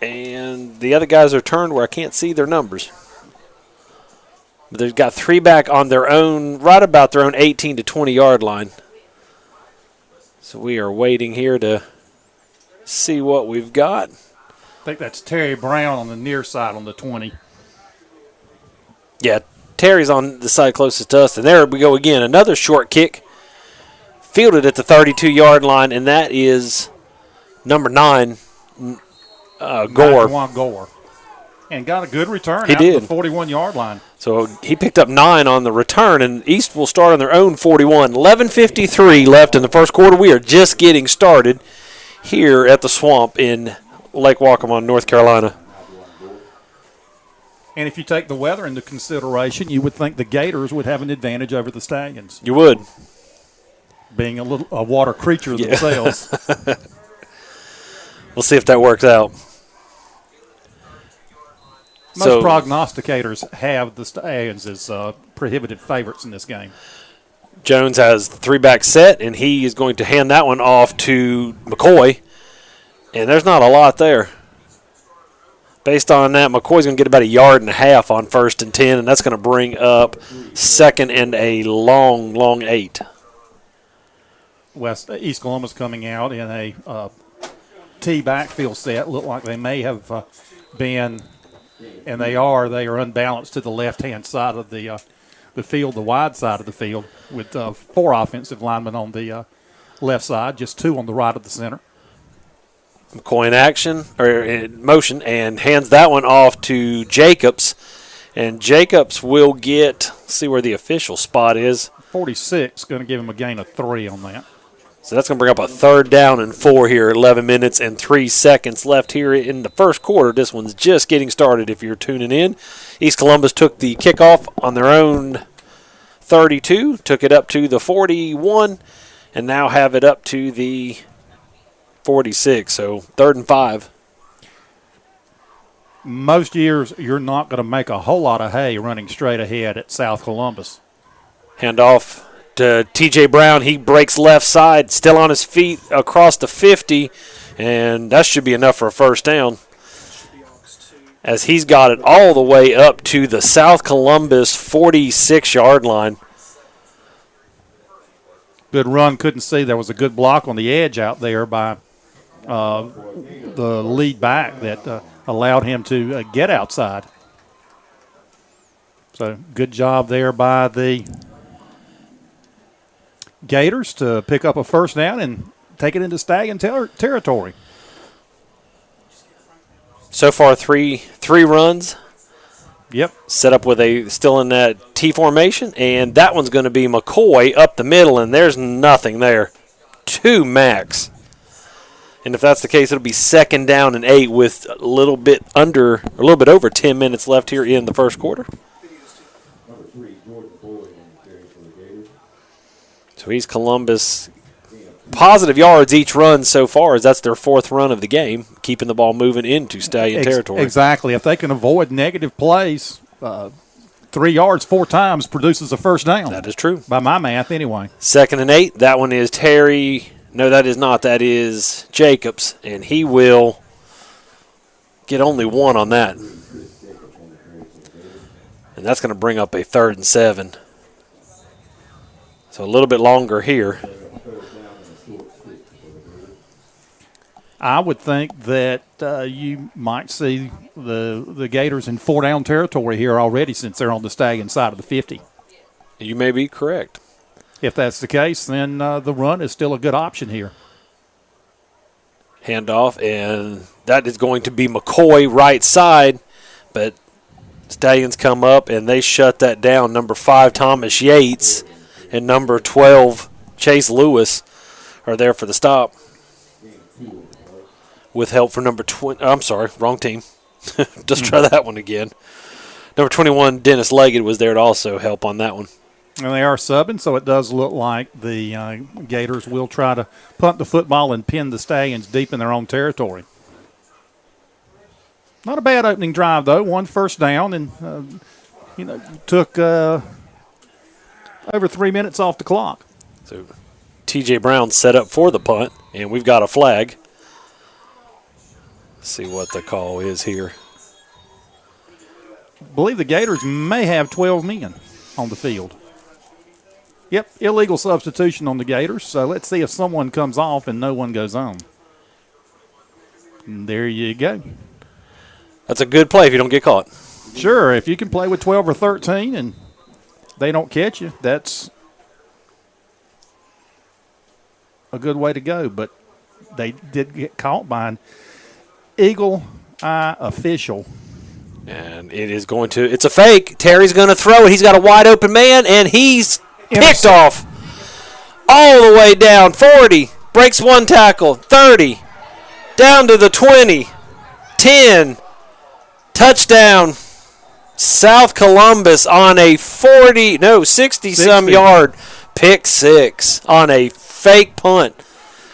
And the other guys are turned where I can't see their numbers. But they've got 3 back on their own, right about their own 18 to 20-yard line. So we are waiting here to see what we've got. I think that's Terry Brown on the near side on the 20. Yeah, Terry's on the side closest to us. And there we go again. Another short kick fielded at the 32-yard line, and that is number 9, Gore. Gore. And got a good return He out did. to the 41-yard line. So he picked up 9 on the return, and East will start on their own 41. 11:53 left in the first quarter. We are just getting started here at the Swamp in Lake Waccamaw, North Carolina. And if you take the weather into consideration, you would think the Gators would have an advantage over the Stallions, You would. being a water creature themselves. We'll see if that works out. Most prognosticators have the Stallions as prohibitive favorites in this game. Jones has the 3-back set, and he is going to hand that one off to McCoy. And there's not a lot there. Based on that, McCoy's going to get about 1.5 yards on 1st and 10, and that's going to bring up 2nd and a long 8. East Columbus coming out in a T backfield set. Look like they may have been, and they are unbalanced to the left-hand side of the field, the wide side of the field, with 4 offensive linemen on the left side, just 2 on the right of the center. McCoy in action, or in motion, and hands that one off to Jacobs. And Jacobs will get, let's see where the official spot is. 46, going to give him a gain of 3 on that. So that's going to bring up a 3rd down and 4 here, 11 minutes and 3 seconds left here in the first quarter. This one's just getting started if you're tuning in. East Columbus took the kickoff on their own 32, took it up to the 41, and now have it up to the 46, so 3rd and 5. Most years, you're not going to make a whole lot of hay running straight ahead at South Columbus. Handoff to T.J. Brown. He breaks left side, still on his feet across the 50, and that should be enough for a 1st down, as he's got it all the way up to the South Columbus 46-yard line. Good run. Couldn't see. There was a good block on the edge out there by the lead back that allowed him to get outside. So good job there by the Gators to pick up a 1st down and take it into Stallion territory. So far, three runs. Yep. Set up with still in that T formation, and that one's going to be McCoy up the middle, and there's nothing there. 2 max. And if that's the case, it'll be 2nd down and 8 with a little bit over 10 minutes left here in the first quarter. So East Columbus, positive yards each run so far, as that's their 4th run of the game, keeping the ball moving into Stallion territory. Exactly. If they can avoid negative plays, 3 yards 4 times produces a 1st down. That is true. By my math, anyway. 2nd and 8. That one is Terry. No, that is not. That is Jacobs, and he will get only 1 on that. And that's going to bring up a 3rd and 7. So a little bit longer here. I would think that you might see the Gators in 4-down territory here already, since they're on the Stallion side of the 50. You may be correct. If that's the case, then the run is still a good option here. Handoff, and that is going to be McCoy right side, but Stallions come up and they shut that down. Number 5, Thomas Yates, and number 12, Chase Lewis, are there for the stop. With help from number 20. I'm sorry, wrong team. Just try that one again. Number 21, Dennis Leggett, was there to also help on that one. And they are subbing, so it does look like the Gators will try to punt the football and pin the Stallions deep in their own territory. Not a bad opening drive, though. 1 1st down, and took over 3 minutes off the clock. So T.J. Brown set up for the punt, and we've got a flag. See what the call is here. I believe the Gators may have 12 men on the field. Yep, illegal substitution on the Gators. So let's see if someone comes off and no one goes on. And there you go. That's a good play if you don't get caught. Sure, if you can play with 12 or 13 and they don't catch you, that's a good way to go. But they did get caught by an Eagle Eye official. And it's a fake. Terry's going to throw it. He's got a wide open man, and he's picked off all the way down. 40, breaks one tackle, 30, down to the 20, 10, touchdown. South Columbus on a 60-some yard pick six on a fake punt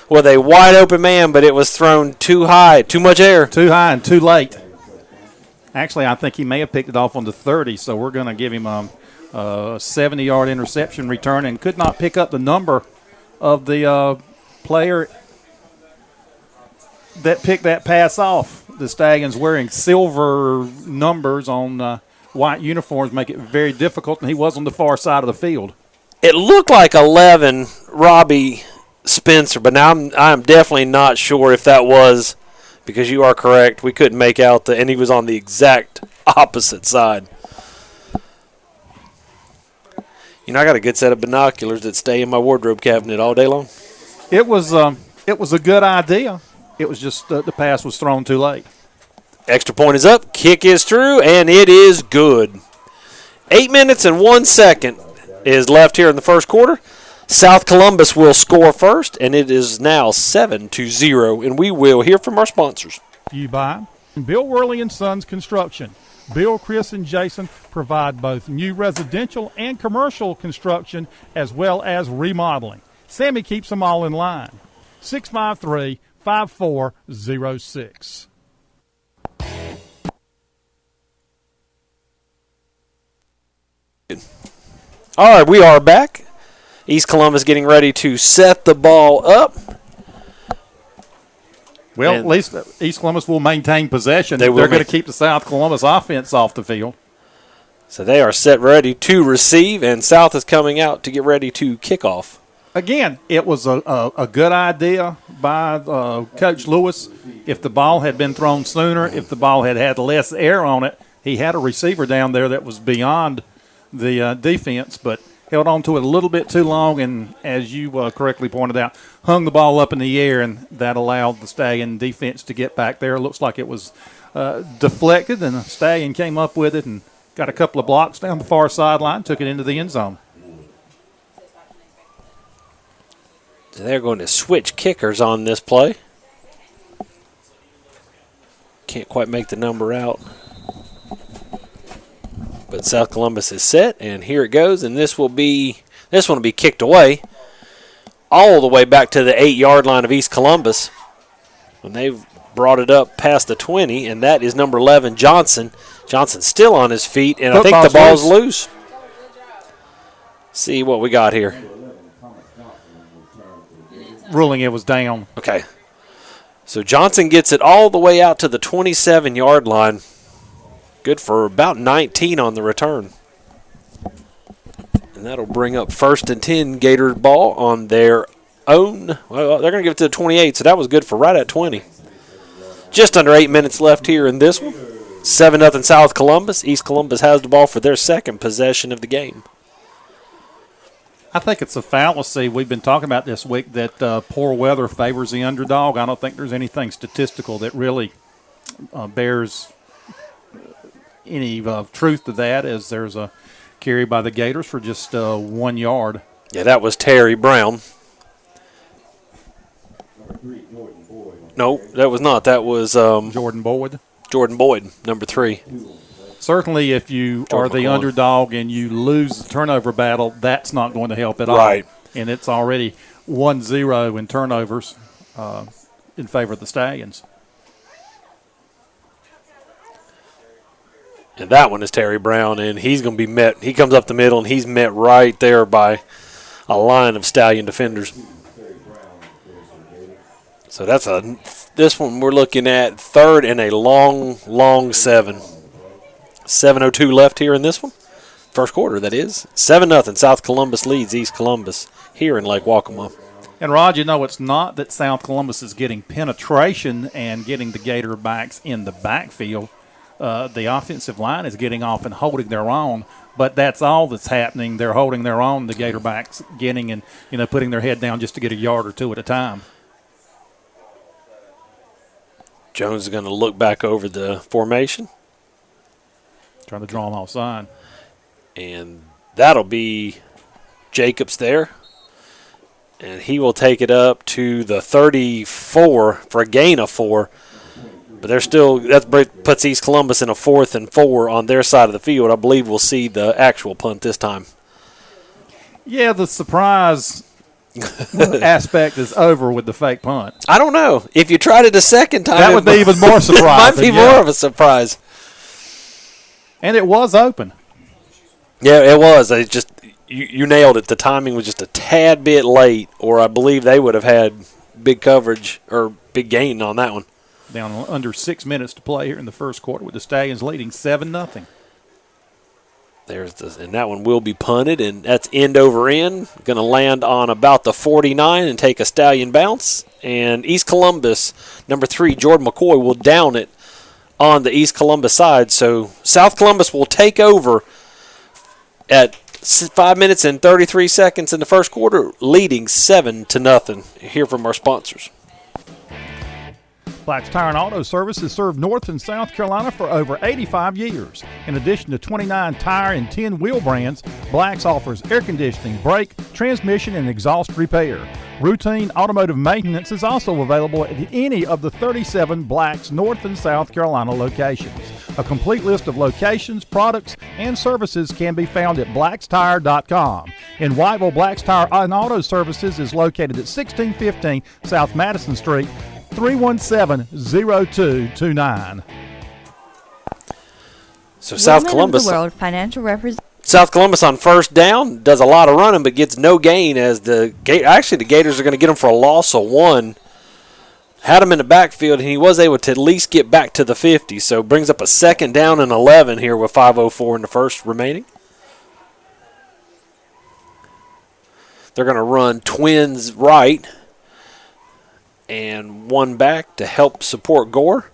with a wide open man, but it was thrown too high, too much air. Too high and too late. Actually, I think he may have picked it off on the 30, so we're going to give him a 70-yard interception return and could not pick up the number of the player that picked that pass off. The Stallions wearing silver numbers on white uniforms make it very difficult, and he was on the far side of the field. It looked like 11, Robbie Spencer, but now I'm definitely not sure if that was, because you are correct. We couldn't make out and he was on the exact opposite side. You know, I got a good set of binoculars that stay in my wardrobe cabinet all day long. It was a good idea. It was just the pass was thrown too late. Extra point is up. Kick is through, and it is good. 8 minutes and 1 second is left here in the first quarter. South Columbus will score first, and it is now 7-0, and we will hear from our sponsors. You buy Bill Worley and Sons Construction. Bill, Chris, and Jason provide both new residential and commercial construction as well as remodeling. Sammy keeps them all in line. 653-5406. All right, we are back. East Columbus getting ready to set the ball up. Well, at least East Columbus will maintain possession. They're going to keep the South Columbus offense off the field. So they are set ready to receive, and South is coming out to get ready to kick off. Again, it was a good idea by Coach Lewis. If the ball had been thrown sooner, if the ball had less air on it, he had a receiver down there that was beyond the defense, but held on to it a little bit too long, and as you correctly pointed out, hung the ball up in the air, and that allowed the Stallion defense to get back there. It looks like it was deflected, and the Stallion came up with it and got a couple of blocks down the far sideline, took it into the end zone. So they're going to switch kickers on this play. Can't quite make the number out. But South Columbus is set, and here it goes, and this one will be kicked away all the way back to the 8-yard line of East Columbus. And they've brought it up past the 20, and that is number 11, Johnson. Johnson's still on his feet, and I think the ball's loose. See what we got here. Ruling it was down. Okay. So Johnson gets it all the way out to the 27-yard line. Good for about 19 on the return. And that'll bring up 1st and 10 Gators ball on their own. Well, they're going to give it to the 28, so that was good for right at 20. Just under 8 minutes left here in this one. 7-0 South Columbus. East Columbus has the ball for their second possession of the game. I think it's a fallacy we've been talking about this week that poor weather favors the underdog. I don't think there's anything statistical that really bears any truth to that, as there's a carry by the Gators for just 1 yard. Yeah, that was Terry Brown. No, that was not. That was Jordan Boyd. Jordan Boyd, number 3. Certainly, if you are the underdog and you lose the turnover battle, that's not going to help at all. Right. And it's already 1-0 in turnovers in favor of the Stallions. And that one is Terry Brown, and he's going to be met. He comes up the middle, and he's met right there by a line of Stallion defenders. So that's a This one we're looking at third and a long, long 7. 7:02 left here in this one. First quarter, that is. 7-0. South Columbus leads East Columbus here in Lake Waccamaw. And, Rod, it's not that South Columbus is getting penetration and getting the Gator backs in the backfield. The offensive line is getting off and holding their own, but that's all that's happening. They're holding their own, the Gator backs getting and, putting their head down just to get a yard or two at a time. Jones is going to look back over the formation. Trying to draw them offside. And that'll be Jacobs there. And he will take it up to the 34 for a gain of 4. But they're still, that puts East Columbus in a 4th and 4 on their side of the field. I believe we'll see the actual punt this time. Yeah, the surprise aspect is over with the fake punt. I don't know. If you tried it a second time, that would be even more surprising. It might be more of a surprise. And it was open. Yeah, it was. You nailed it. The timing was just a tad bit late, or I believe they would have had big coverage or big gain on that one. Down under 6 minutes to play here in the first quarter with the Stallions leading 7-0. And that one will be punted, and that's end over end. Going to land on about the 49 and take a Stallion bounce. And East Columbus, number 3, Jordan McCoy, will down it on the East Columbus side. So South Columbus will take over at 5 minutes and 33 seconds in the first quarter, leading 7-0. Hear from our sponsors. Black's Tire and Auto Service has served North and South Carolina for over 85 years. In addition to 29 tire and 10 wheel brands, Black's offers air conditioning, brake, transmission, and exhaust repair. Routine automotive maintenance is also available at any of the 37 Black's North and South Carolina locations. A complete list of locations, products, and services can be found at blackstire.com. In Whiteville, Black's Tire and Auto Services is located at 1615 South Madison Street, 317-0229. So South Columbus, World Financial South Columbus on first down does a lot of running, but gets no gain. As the Gators are going to get him for a loss of 1. Had him in the backfield, and he was able to at least get back to the 50. So brings up a 2nd down and 11 here with 5:04 in the first remaining. They're going to run twins right and one back to help support Gore.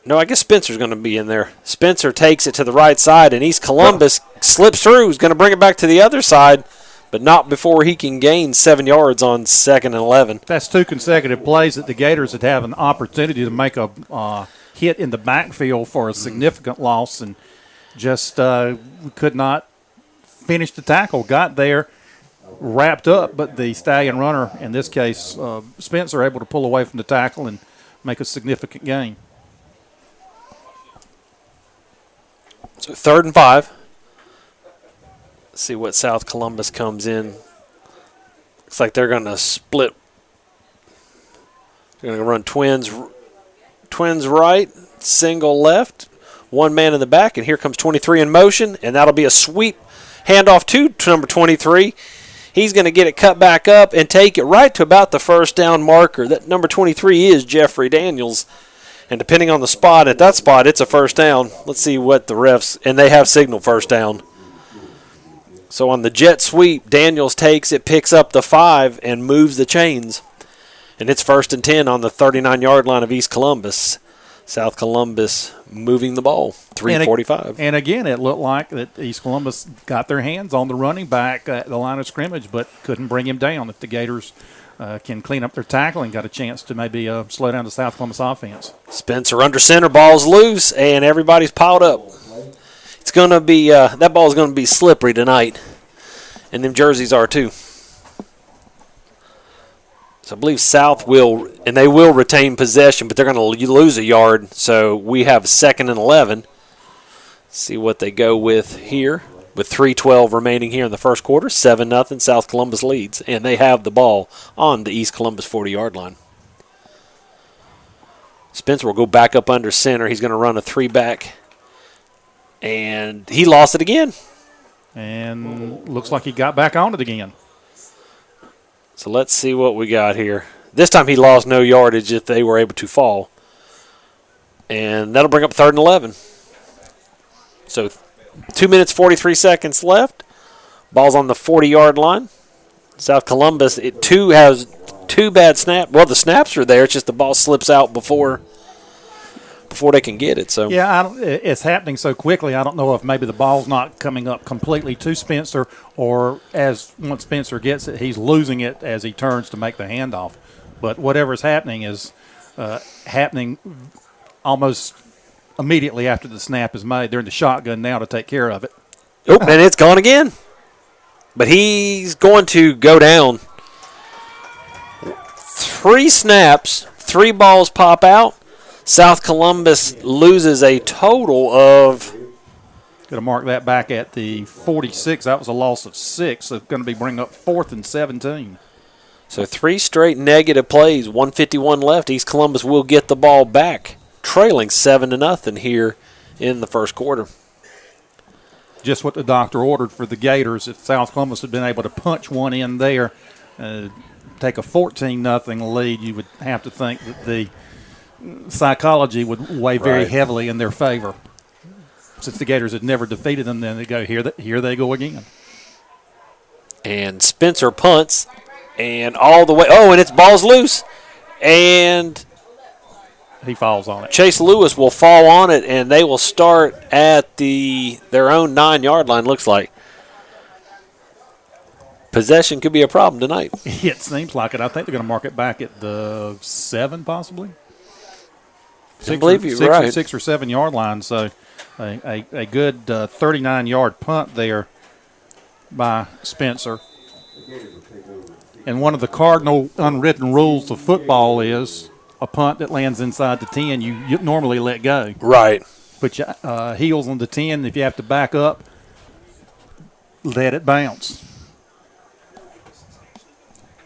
No, I guess Spencer's going to be in there. Spencer takes it to the right side, and East Columbus slips through. He's going to bring it back to the other side, but not before he can gain 7 yards on 2nd and 11. That's 2 consecutive plays that the Gators would have an opportunity to make a hit in the backfield for a significant loss, and just could not finish the tackle. Got there, wrapped up, but the Stallion runner, in this case Spencer, able to pull away from the tackle and make a significant gain. So 3rd and 5. Let's see what South Columbus comes in. Looks like they're going to split. They're going to run twins right, single left, one man in the back, and here comes 23 in motion, and that'll be a sweep handoff to number 23. He's going to get it cut back up and take it right to about the first down marker. That number 23 is Jeffrey Daniels. And depending on the spot, at that spot, it's a first down. Let's see what the refs, and they have signaled first down. So on the jet sweep, Daniels takes it, picks up the 5, and moves the chains. And it's 1st and 10 on the 39-yard line of East Columbus. South Columbus moving the ball, 3:45. And again, it looked like that East Columbus got their hands on the running back at the line of scrimmage, but couldn't bring him down. If the Gators can clean up their tackle and got a chance to maybe slow down the South Columbus offense. Spencer under center, ball's loose, and everybody's piled up. It's going to be that ball's going to be slippery tonight, and them jerseys are too. So I believe South will, and they will retain possession, but they're going to lose a yard. So we have 2nd and 11. See what they go with here. With 3:12 remaining here in the first quarter, 7-0, South Columbus leads, and they have the ball on the East Columbus 40-yard line. Spencer will go back up under center. He's going to run a 3-back, and he lost it again. And looks like he got back on it again. So let's see what we got here. This time he lost no yardage if they were able to fall. And that'll bring up 3rd and 11. So 2 minutes, 43 seconds left. Ball's on the 40-yard line. South Columbus has two bad snaps. Well, the snaps are there. It's just the ball slips out before they can get it. So yeah, it's happening so quickly. I don't know if maybe the ball's not coming up completely to Spencer, or once Spencer gets it, he's losing it as he turns to make the handoff. But whatever's happening is happening almost immediately after the snap is made. They're in the shotgun now to take care of it. Oh, and it's gone again. But he's going to go down. 3 snaps, 3 balls pop out. South Columbus loses a total of. Going to mark that back at the 46. That was a loss of 6. So it's going to be bringing up 4th and 17. So 3 straight negative plays, 1:51 left. East Columbus will get the ball back, trailing 7-0 here in the first quarter. Just what the doctor ordered for the Gators. If South Columbus had been able to punch one in there, take a 14-0 lead, you would have to think that the psychology would weigh very heavily in their favor. Since the Gators had never defeated them, then they go, here they go again. And Spencer punts, and all the way. Oh, and it's ball's loose. And he falls on it. Chase Lewis will fall on it, and they will start at their own 9-yard line, looks like. Possession could be a problem tonight. It seems like it. I think they're going to mark it back at the 7, possibly. I believe you're right. 6 or 7 yard line. So a good 39-yard punt there by Spencer. And one of the cardinal unwritten rules of football is a punt that lands inside the 10, you normally let go. Right. But heels on the 10, if you have to back up, let it bounce.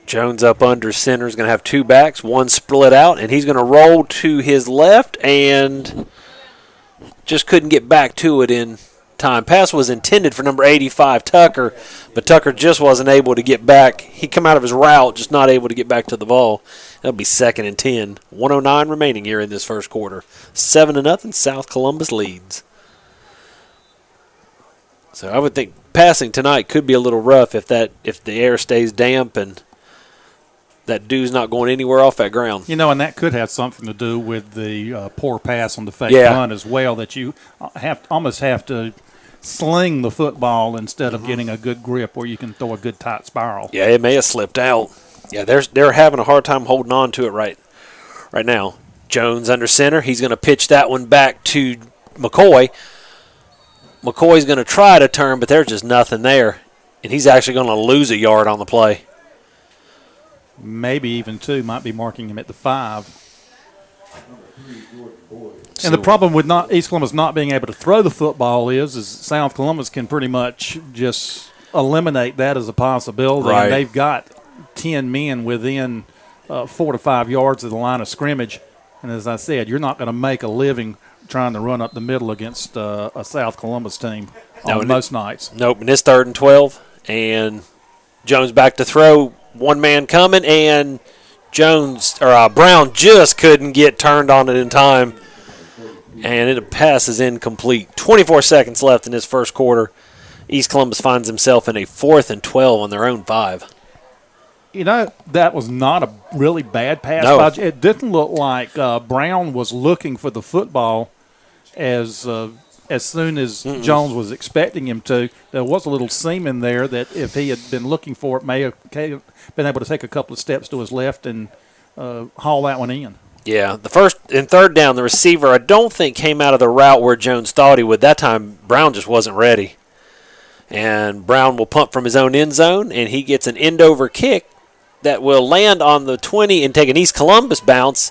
Jones up under center is going to have 2 backs, 1 split out, and he's going to roll to his left and just couldn't get back to it in time. Pass was intended for number 85, Tucker, but Tucker just wasn't able to get back. He come out of his route, just not able to get back to the ball. That'll be 2nd and 10. 1:09 remaining here in this first quarter. 7-0, South Columbus leads. So I would think passing tonight could be a little rough if the air stays damp and that dew's not going anywhere off that ground. You know, and that could have something to do with the poor pass on the fake punt as well, that you almost have to sling the football instead of getting a good grip where you can throw a good tight spiral. Yeah, it may have slipped out. Yeah, they're having a hard time holding on to it right now. Jones under center. He's going to pitch that one back to McCoy. McCoy's going to try to turn, but there's just nothing there. And he's actually going to lose a yard on the play. Maybe even 2, might be marking him at the 5. And the problem with East Columbus not being able to throw the football is South Columbus can pretty much just eliminate that as a possibility. Right. And they've got 10 men within 4 to 5 yards of the line of scrimmage. And as I said, you're not going to make a living trying to run up the middle against a South Columbus team on most nights. Nope, and it's 3rd and 12. And Jones back to throw. 1 man coming, and Brown just couldn't get turned on it in time, and the pass is incomplete. 24 seconds left in this first quarter. East Columbus finds himself in a 4th and 12 on their own 5. You know, that was not a really bad pass. No. It didn't look like Brown was looking for the football as soon as Jones was expecting him to. There was a little seam in there that if he had been looking for it, may have been able to take a couple of steps to his left and haul that one in. Yeah, the 1st and 3rd down, the receiver I don't think came out of the route where Jones thought he would. That time Brown just wasn't ready. And Brown will punt from his own end zone, and he gets an end-over kick that will land on the 20 and take an East Columbus bounce.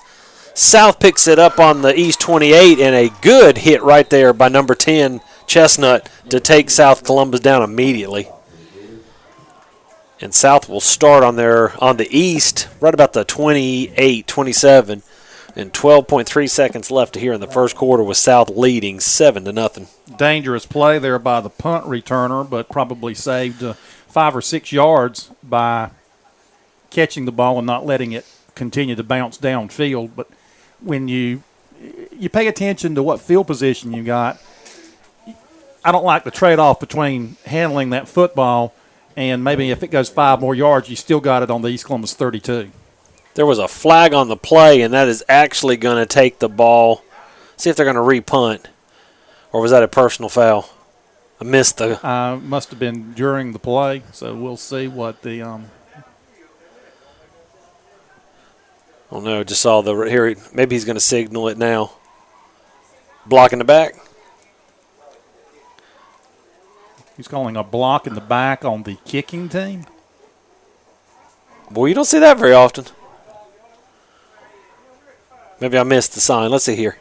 South picks it up on the East 28, and a good hit right there by number 10, Chestnut, to take South Columbus down immediately. And South will start on the East right about the 28, 27, and 12.3 seconds left here in the first quarter with South leading 7-0. Dangerous play there by the punt returner, but probably saved 5 or 6 yards by catching the ball and not letting it continue to bounce downfield. But when you pay attention to what field position you got, I don't like the trade-off between handling that football and maybe if it goes 5 more yards, you still got it on the East Columbus 32. There was a flag on the play, and that is actually going to take the ball. See if they're going to re-punt. Or was that a personal foul? I missed the... Must have been during the play, so we'll see what the... Oh, no, just saw the... Here, maybe he's going to signal it now. Blocking the back. He's calling a block in the back on the kicking team. Boy, you don't see that very often. Maybe I missed the sign. Let's see here.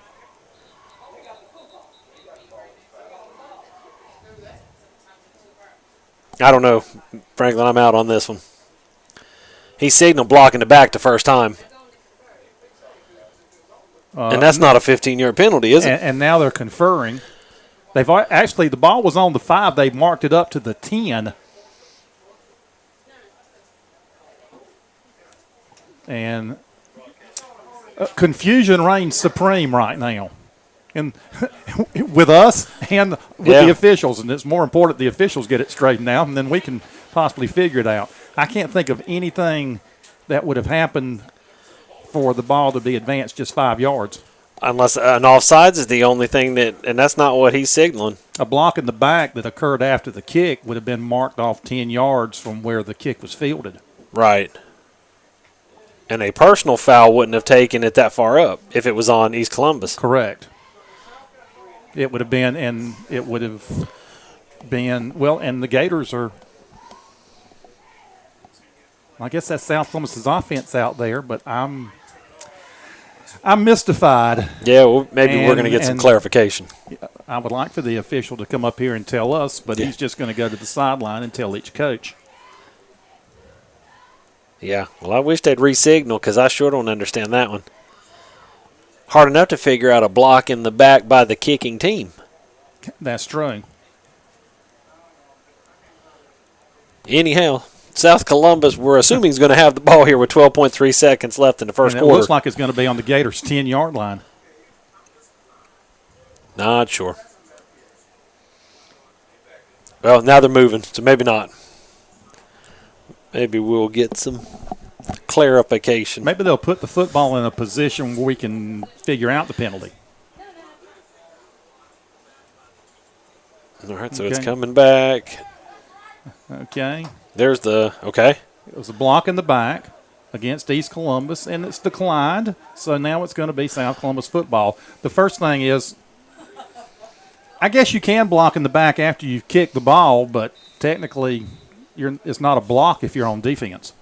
I don't know, Franklin. I'm out on this one. He signaled blocking the back the first time. And that's not a 15-yard penalty, is it? And now they're conferring. They've actually, the ball was on the 5. They marked it up to the 10. And confusion reigns supreme right now. And with us and with the officials. And it's more important the officials get it straightened out, and then we can possibly figure it out. I can't think of anything that would have happened for the ball to be advanced just 5 yards. Unless an offsides is the only thing that, and that's not what he's signaling. A block in the back that occurred after the kick would have been marked off 10 yards from where the kick was fielded. Right. And a personal foul wouldn't have taken it that far up if it was on East Columbus. Correct. It would have been, and the Gators are, I guess that's South Columbus's offense out there, but I'm mystified. Yeah, well, maybe we're going to get some clarification. I would like for the official to come up here and tell us, but he's just going to go to the sideline and tell each coach. Yeah, well, I wish they'd re-signal because I sure don't understand that one. Hard enough to figure out a block in the back by the kicking team. That's true. Anyhow, South Columbus, we're assuming is going to have the ball here with 12.3 seconds left in the first quarter. It looks like it's going to be on the Gators' 10-yard line. Not sure. Well, now they're moving, so maybe not. Maybe we'll get some clarification. Maybe they'll put the football in a position where we can figure out the penalty. All right, so it's coming back. Okay. There's the, okay. It was a block in the back against East Columbus, and it's declined. So now it's going to be South Columbus football. The first thing is, I guess you can block in the back after you've kicked the ball, but technically it's not a block if you're on defense.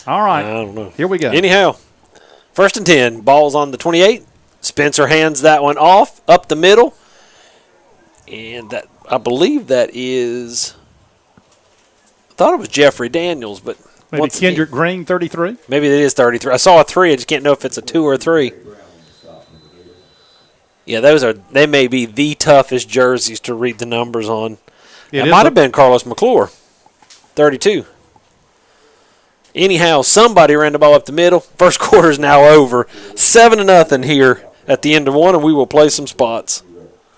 All right. I don't know. Here we go. Anyhow, 1st and 10. Ball's on the 28. Spencer hands that one off up the middle. And that, I believe that is, I thought it was Jeffrey Daniels, but maybe Kendrick Green, 33? Maybe it is 33. I saw a 3. I just can't know if it's a 2 or a 3. Yeah, they may be the toughest jerseys to read the numbers on. It might have been Carlos McClure, 32. Anyhow, somebody ran the ball up the middle. First quarter is now over. 7-0 here at the end of one, and we will play some spots.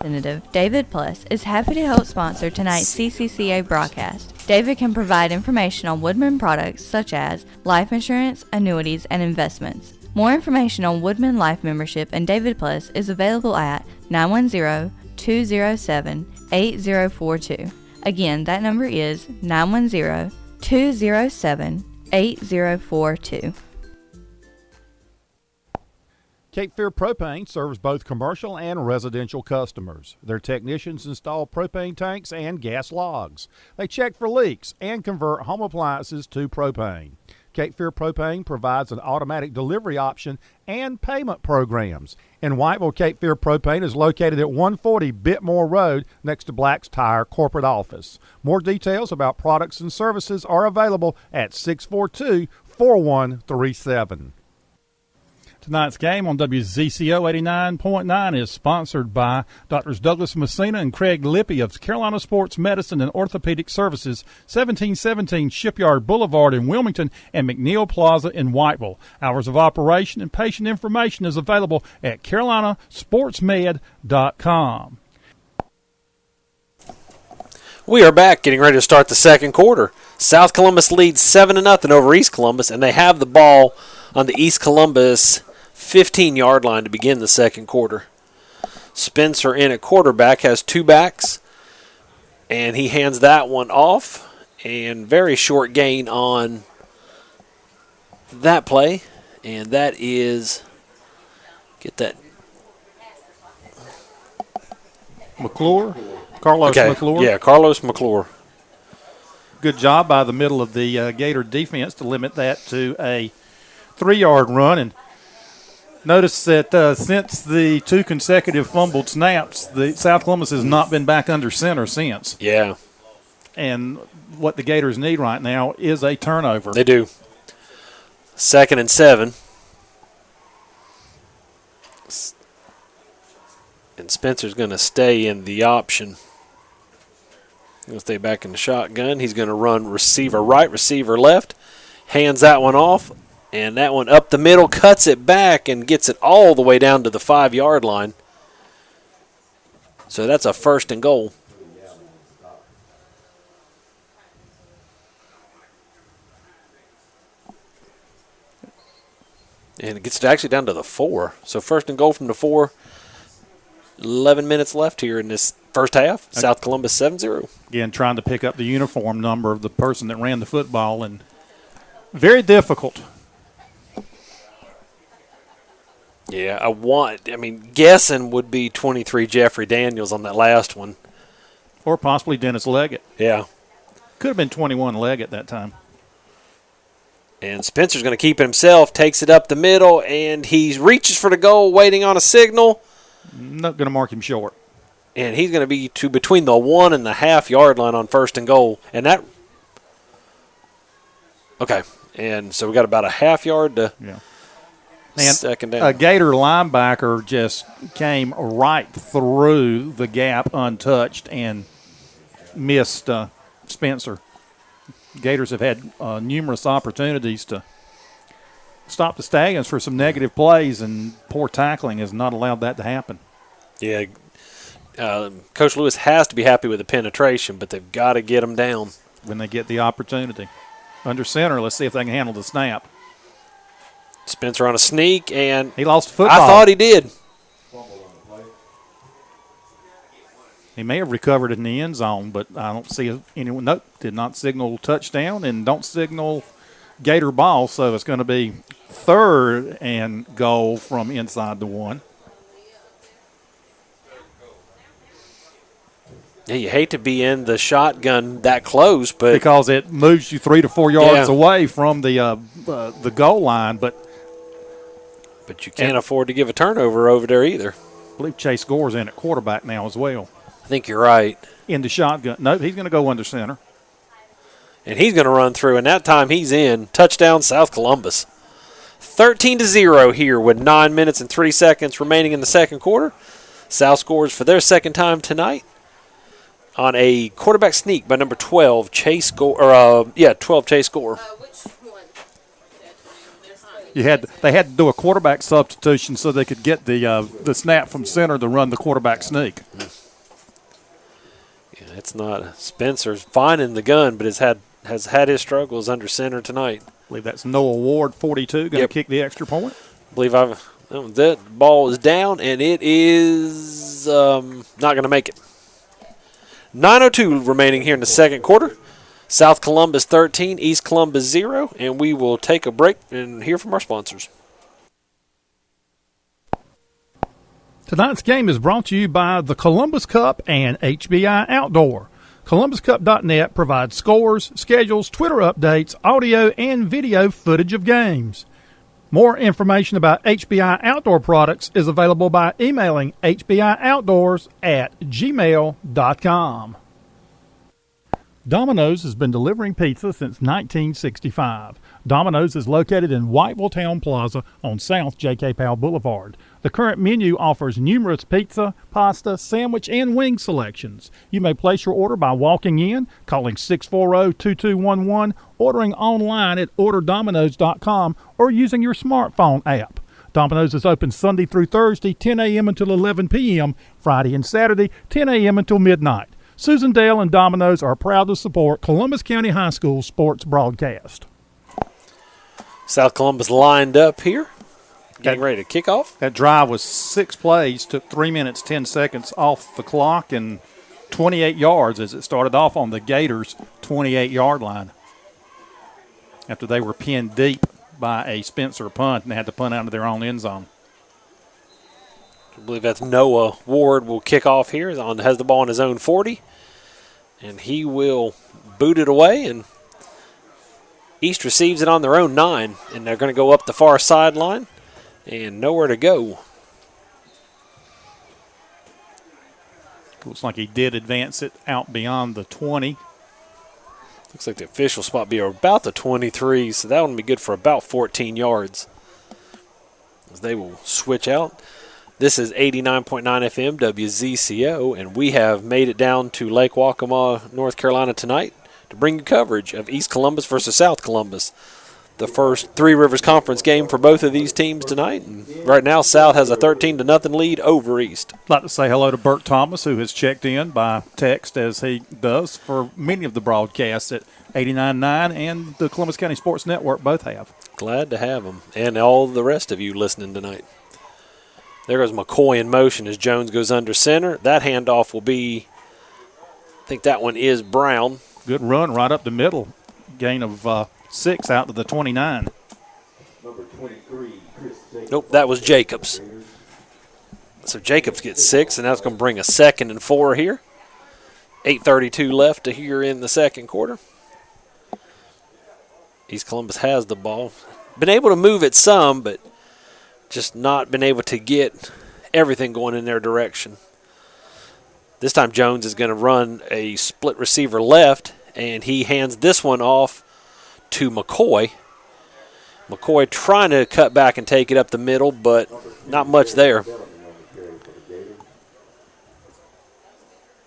Representative David Plus is happy to help sponsor tonight's CCCA broadcast. David can provide information on Woodman products such as life insurance, annuities, and investments. More information on Woodman Life membership and David Plus is available at 910-207-8042. Again, that number is 910-207-8042. Cape Fear Propane serves both commercial and residential customers. Their technicians install propane tanks and gas logs. They check for leaks and convert home appliances to propane. Cape Fear Propane provides an automatic delivery option and payment programs. In Whiteville, Cape Fear Propane is located at 140 Bitmore Road next to Black's Tire corporate office. More details about products and services are available at 642-4137. Tonight's game on WZCO 89.9 is sponsored by Drs. Douglas Messina and Craig Lippy of Carolina Sports Medicine and Orthopedic Services, 1717 Shipyard Boulevard in Wilmington and McNeil Plaza in Whiteville. Hours of operation and patient information is available at carolinasportsmed.com. We are back, getting ready to start the second quarter. South Columbus leads 7-0 over East Columbus, and they have the ball on the East Columbus 15-yard line to begin the second quarter. Spencer in at quarterback has two backs, and he hands that one off, and very short gain on that play, and that is, get that. McClure? Carlos McClure? Yeah, Carlos McClure. Good job by the middle of the Gator defense to limit that to a 3-yard run. And notice that since the two consecutive fumbled snaps, the South Columbus has not been back under center since. Yeah. And what the Gators need right now is a turnover. They do. 2nd and 7. And Spencer's going to stay in the option. He's going to stay back in the shotgun. He's going to run receiver right, receiver left. Hands that one off. And that one up the middle, cuts it back, and gets it all the way down to the 5-yard line. So that's a 1st and goal. And it gets actually down to the 4. So 1st and goal from the 4. 11 minutes left here in this first half. South Columbus 7-0. Again, trying to pick up the uniform number of the person that ran the football, and very difficult. Yeah, guessing would be 23 Jeffrey Daniels on that last one. Or possibly Dennis Leggett. Yeah. Could have been 21 Leggett that time. And Spencer's going to keep it himself, takes it up the middle, and he reaches for the goal, waiting on a signal. Not going to mark him short. And he's going to be to between the 1.5 yard line on 1st and goal. And that – okay. And so we got about a half yard to second down. A Gator linebacker just came right through the gap untouched and missed Spencer. Gators have had numerous opportunities to stop the Stallions for some negative plays, and poor tackling has not allowed that to happen. Yeah, Coach Lewis has to be happy with the penetration, but they've got to get them down. When they get the opportunity. Under center, let's see if they can handle the snap. Spencer on a sneak, and he lost the football. I thought he did. He may have recovered in the end zone, but I don't see anyone. Nope, did not signal touchdown and don't signal Gator ball, so it's going to be 3rd and goal from inside the 1. Yeah, you hate to be in the shotgun that close, but because it moves you 3 to 4 yards away from the goal line, but you can't afford to give a turnover over there either. I believe Chase Gore's in at quarterback now as well. I think you're right. In the shotgun. Nope, he's going to go under center. And he's going to run through, and that time he's in. Touchdown, South Columbus. 13-0 here with 9 minutes and 3 seconds remaining in the second quarter. South scores for their second time tonight on a quarterback sneak by number 12, Chase Gore. 12 Chase Gore. They had to do a quarterback substitution so they could get the snap from center to run the quarterback sneak. Yeah, it's not Spencer's fine in the gun, but has had his struggles under center tonight. I believe that's Noah Ward, 42, going to kick the extra point. I believe that ball is down, and it is not going to make it. 9:02 remaining here in the second quarter. South Columbus 13, East Columbus 0, and we will take a break and hear from our sponsors. Tonight's game is brought to you by the Columbus Cup and HBI Outdoor. ColumbusCup.net provides scores, schedules, Twitter updates, audio, and video footage of games. More information about HBI Outdoor products is available by emailing hbioutdoors@gmail.com. Domino's has been delivering pizza since 1965. Domino's is located in Whiteville Town Plaza on South J.K. Powell Boulevard. The current menu offers numerous pizza, pasta, sandwich, and wing selections. You may place your order by walking in, calling 640-2211, ordering online at orderdomino's.com, or using your smartphone app. Domino's is open Sunday through Thursday, 10 a.m. until 11 p.m., Friday and Saturday, 10 a.m. until midnight. Susan Dale and Domino's are proud to support Columbus County High School sports broadcast. South Columbus lined up here, getting ready to kick off. That drive was 6 plays, took 3 minutes, 10 seconds off the clock, and 28 yards as it started off on the Gators' 28-yard line after they were pinned deep by a Spencer punt and they had to punt out of their own end zone. I believe that's Noah Ward will kick off here. Has the ball in his own 40. And he will boot it away. And East receives it on their own 9. And they're going to go up the far sideline. And nowhere to go. Looks like he did advance it out beyond the 20. Looks like the official spot be about the 23. So that one will be good for about 14 yards. As they will switch out. This is 89.9 FM WZCO, and we have made it down to Lake Waccamaw, North Carolina tonight to bring you coverage of East Columbus versus South Columbus. The first Three Rivers Conference game for both of these teams tonight. And right now, South has a 13-0 lead over East. I'd like to say hello to Bert Thomas, who has checked in by text, as he does for many of the broadcasts at 89.9 and the Columbus County Sports Network both have. Glad to have him, and all the rest of you listening tonight. There goes McCoy in motion as Jones goes under center. That handoff will be, I think that one is Brown. Good run right up the middle. Gain of 6 out to the 29. Number 23, Chris Jacobs. Nope, that was Jacobs. So Jacobs gets 6, and that's going to bring a 2nd and 4 here. 8:32 left to here in the second quarter. East Columbus has the ball. Been able to move it some, but just not been able to get everything going in their direction. This time Jones is going to run a split receiver left, and he hands this one off to McCoy. McCoy trying to cut back and take it up the middle, but not much there. I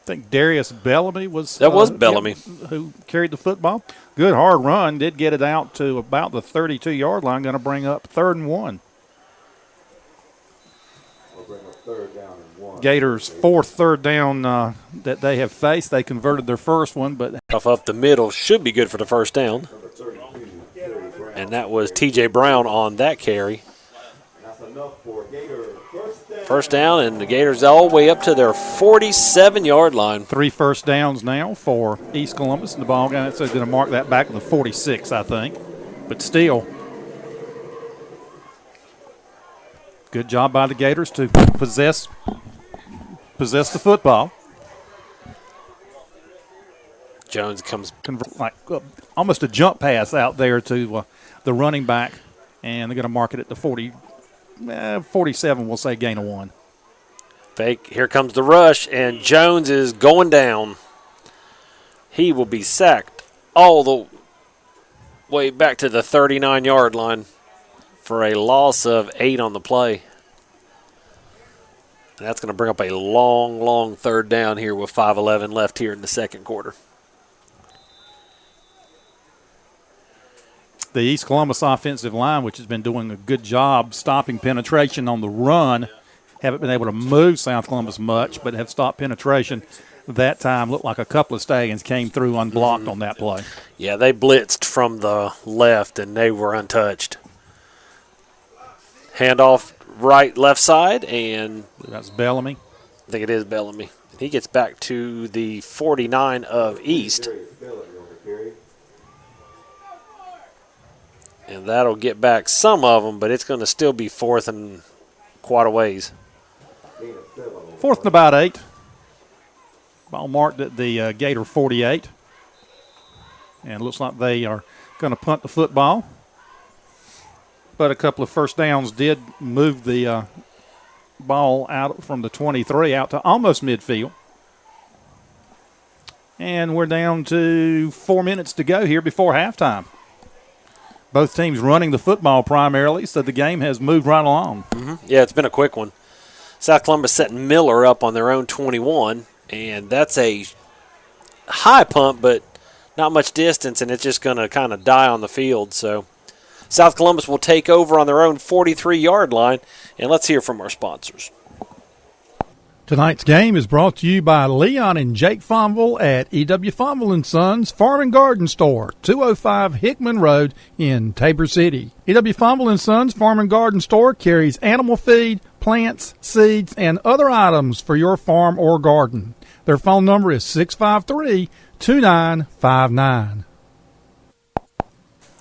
think Darius Bellamy was Bellamy who carried the football. Good hard run. Did get it out to about the 32-yard line. Going to bring up 3rd and 1. Gators' 4th third down that they have faced. They converted their first one, but off up the middle should be good for the first down. And that was T.J. Brown on that carry. First down, and the Gators all the way up to their 47-yard line. 3 first downs now for East Columbus. And the ball guy is going to mark that back to the 46, I think. But still, good job by the Gators to possess the football. Jones comes Like almost a jump pass out there to the running back, and they're going to mark it at the 47, we'll say gain of 1. fake. Here comes the rush, and Jones is going down. He will be sacked all the way back to the 39-yard line for a loss of 8 on the play. That's going to bring up a long, long third down here with 5:11 left here in the second quarter. The East Columbus offensive line, which has been doing a good job stopping penetration on the run, haven't been able to move South Columbus much, but have stopped penetration. That time looked like a couple of Stallions came through unblocked on that play. Yeah, they blitzed from the left, and they were untouched. Handoff left side, and That's Bellamy. I think it is Bellamy. He gets back to the 49 of East. And that'll get back some of them, but it's going to still be 4th and quite a ways. 4th and about 8. Ball marked at the Gator 48. And it looks like they are going to punt the football. But a couple of first downs did move the ball out from the 23 out to almost midfield. And we're down to 4 minutes to go here before halftime. Both teams running the football primarily, so the game has moved right along. Yeah, it's been a quick one. South Columbus setting Miller up on their own 21, and that's a high pump, but not much distance, and it's just going to kind of die on the field. So South Columbus will take over on their own 43-yard line, and let's hear from our sponsors. Tonight's game is brought to you by Leon and Jake Fonville at E.W. Fonville & Sons Farm and Garden Store, 205 Hickman Road in Tabor City. E.W. Fonville & Sons Farm and Garden Store carries animal feed, plants, seeds, and other items for your farm or garden. Their phone number is 653-2959.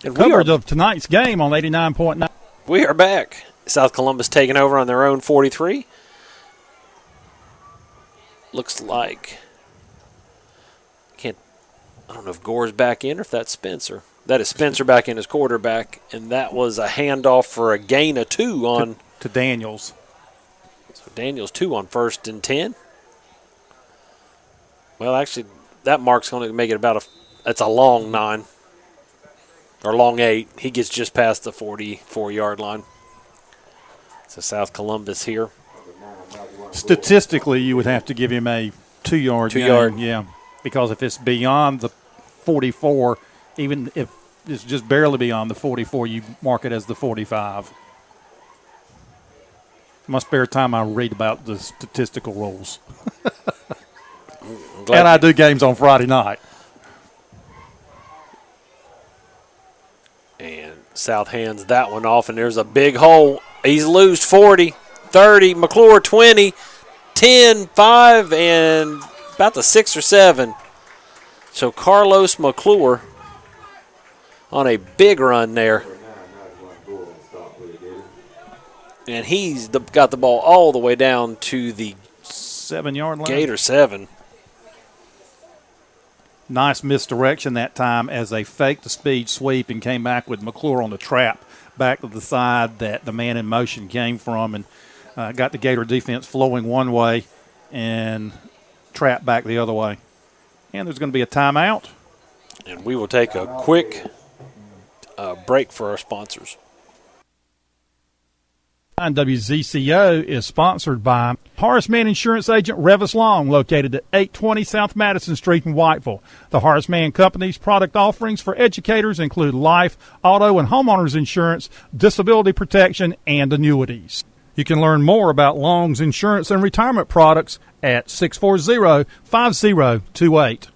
And Coverage of tonight's game on 89.9. We are back. South Columbus taking over on their own 43. Looks like I don't know if Gore's back in or if that's Spencer. That is Spencer back in as quarterback, and that was a handoff for a gain of 2 on to Daniels. So Daniels 2 on 1st and 10. Well, actually, that mark's going to make it it's a long 9 or long 8. He gets just past the 44-yard line. So South Columbus here. Statistically, you would have to give him a 2-yard gain. 2-yard. Yeah, because if it's beyond the 44, even if it's just barely beyond the 44, you mark it as the 45. Must spare time I read about the statistical rules. And I do games on Friday night. And South hands that one off, and there's a big hole. He's loose 40, 30, McClure 20, 10, 5, and about the 6 or 7. So Carlos McClure on a big run there. And he's got the ball all the way down to the 7-yard line. Gator 7. Nice misdirection that time as they faked the speed sweep and came back with McClure on the trap back to the side that the man in motion came from, and got the Gator defense flowing one way and trapped back the other way. And there's going to be a timeout. And we will take a quick break for our sponsors. WZCO is sponsored by Horace Mann Insurance Agent Revis Long, located at 820 South Madison Street in Whiteville. The Horace Mann Company's product offerings for educators include life, auto, and homeowners insurance, disability protection, and annuities. You can learn more about Long's insurance and retirement products at 640-5028.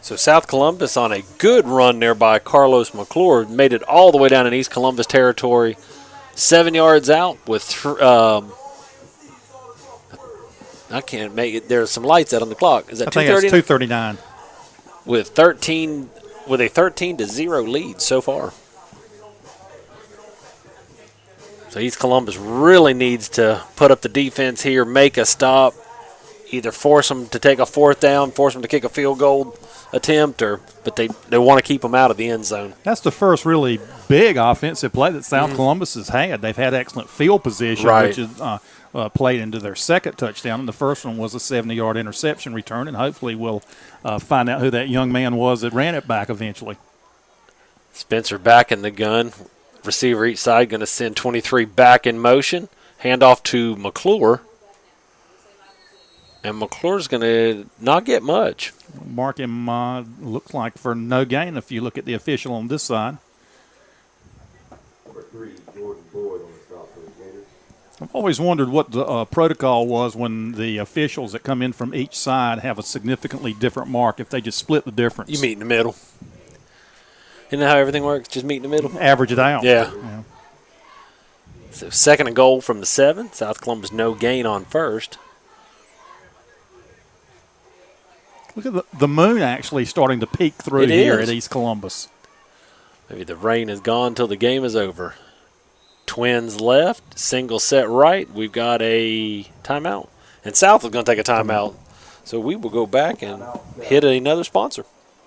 So South Columbus on a good run there by Carlos McClure, made it all the way down in East Columbus territory, 7 yards out with I can't make it. There's some lights out on the clock. Is that 2:30? 2:39. With a 13-0 lead so far. So East Columbus really needs to put up the defense here, make a stop, either force them to take a 4th down, force them to kick a field goal attempt, but they want to keep them out of the end zone. That's the first really big offensive play that South Columbus has had. They've had excellent field position, which is played into their second touchdown, and the first one was a 70-yard interception return, and hopefully we'll find out who that young man was that ran it back eventually. Spencer back in the gun. Receiver each side going to send 23 back in motion. Handoff to McClure. And McClure's going to not get much. Mark him, looks like for no gain if you look at the official on this side. Number 3, Jordan Boyd on the stop for the Gators. I've always wondered what the protocol was when the officials that come in from each side have a significantly different mark, if they just split the difference. You meet in the middle. Isn't that how everything works? Just meet in the middle? Average it out. Yeah. So 2nd and goal from the 7. South Columbus no gain on 1st. Look at the moon actually starting to peek through here at East Columbus. Maybe the rain is gone until the game is over. Twins left, single set right. We've got a timeout. And South is going to take a timeout. So we will go back and hit another sponsor.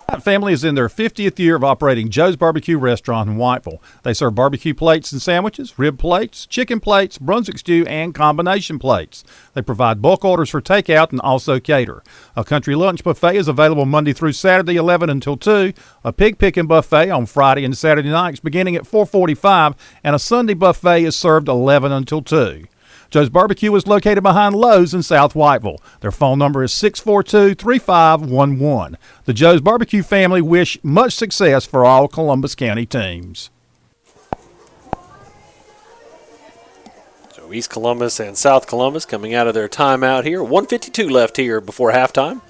That family is in their 50th year of operating Joe's Barbecue Restaurant in Whiteville. They serve barbecue plates and sandwiches, rib plates, chicken plates, Brunswick stew, and combination plates. They provide bulk orders for takeout and also cater. A country lunch buffet is available Monday through Saturday, 11 until 2. A pig picking buffet on Friday and Saturday nights beginning at 4:45, and a Sunday buffet is served 11 until 2. Joe's Barbecue is located behind Lowe's in South Whiteville. Their phone number is 642-3511. The Joe's Barbecue family wish much success for all Columbus County teams. So East Columbus and South Columbus coming out of their timeout here. 1:52 left here before halftime.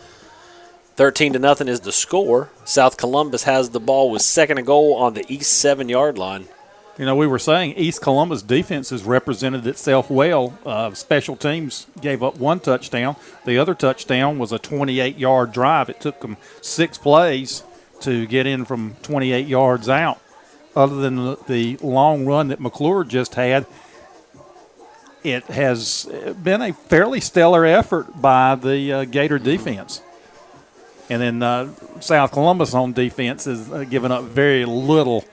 13-0 is the score. South Columbus has the ball with second and goal on the east 7-yard line. You know, we were saying East Columbus defense has represented itself well. Special teams gave up one touchdown. The other touchdown was a 28-yard drive. It took them 6 plays to get in from 28 yards out. Other than the long run that McClure just had, it has been a fairly stellar effort by the Gator defense. And then South Columbus on defense has given up very little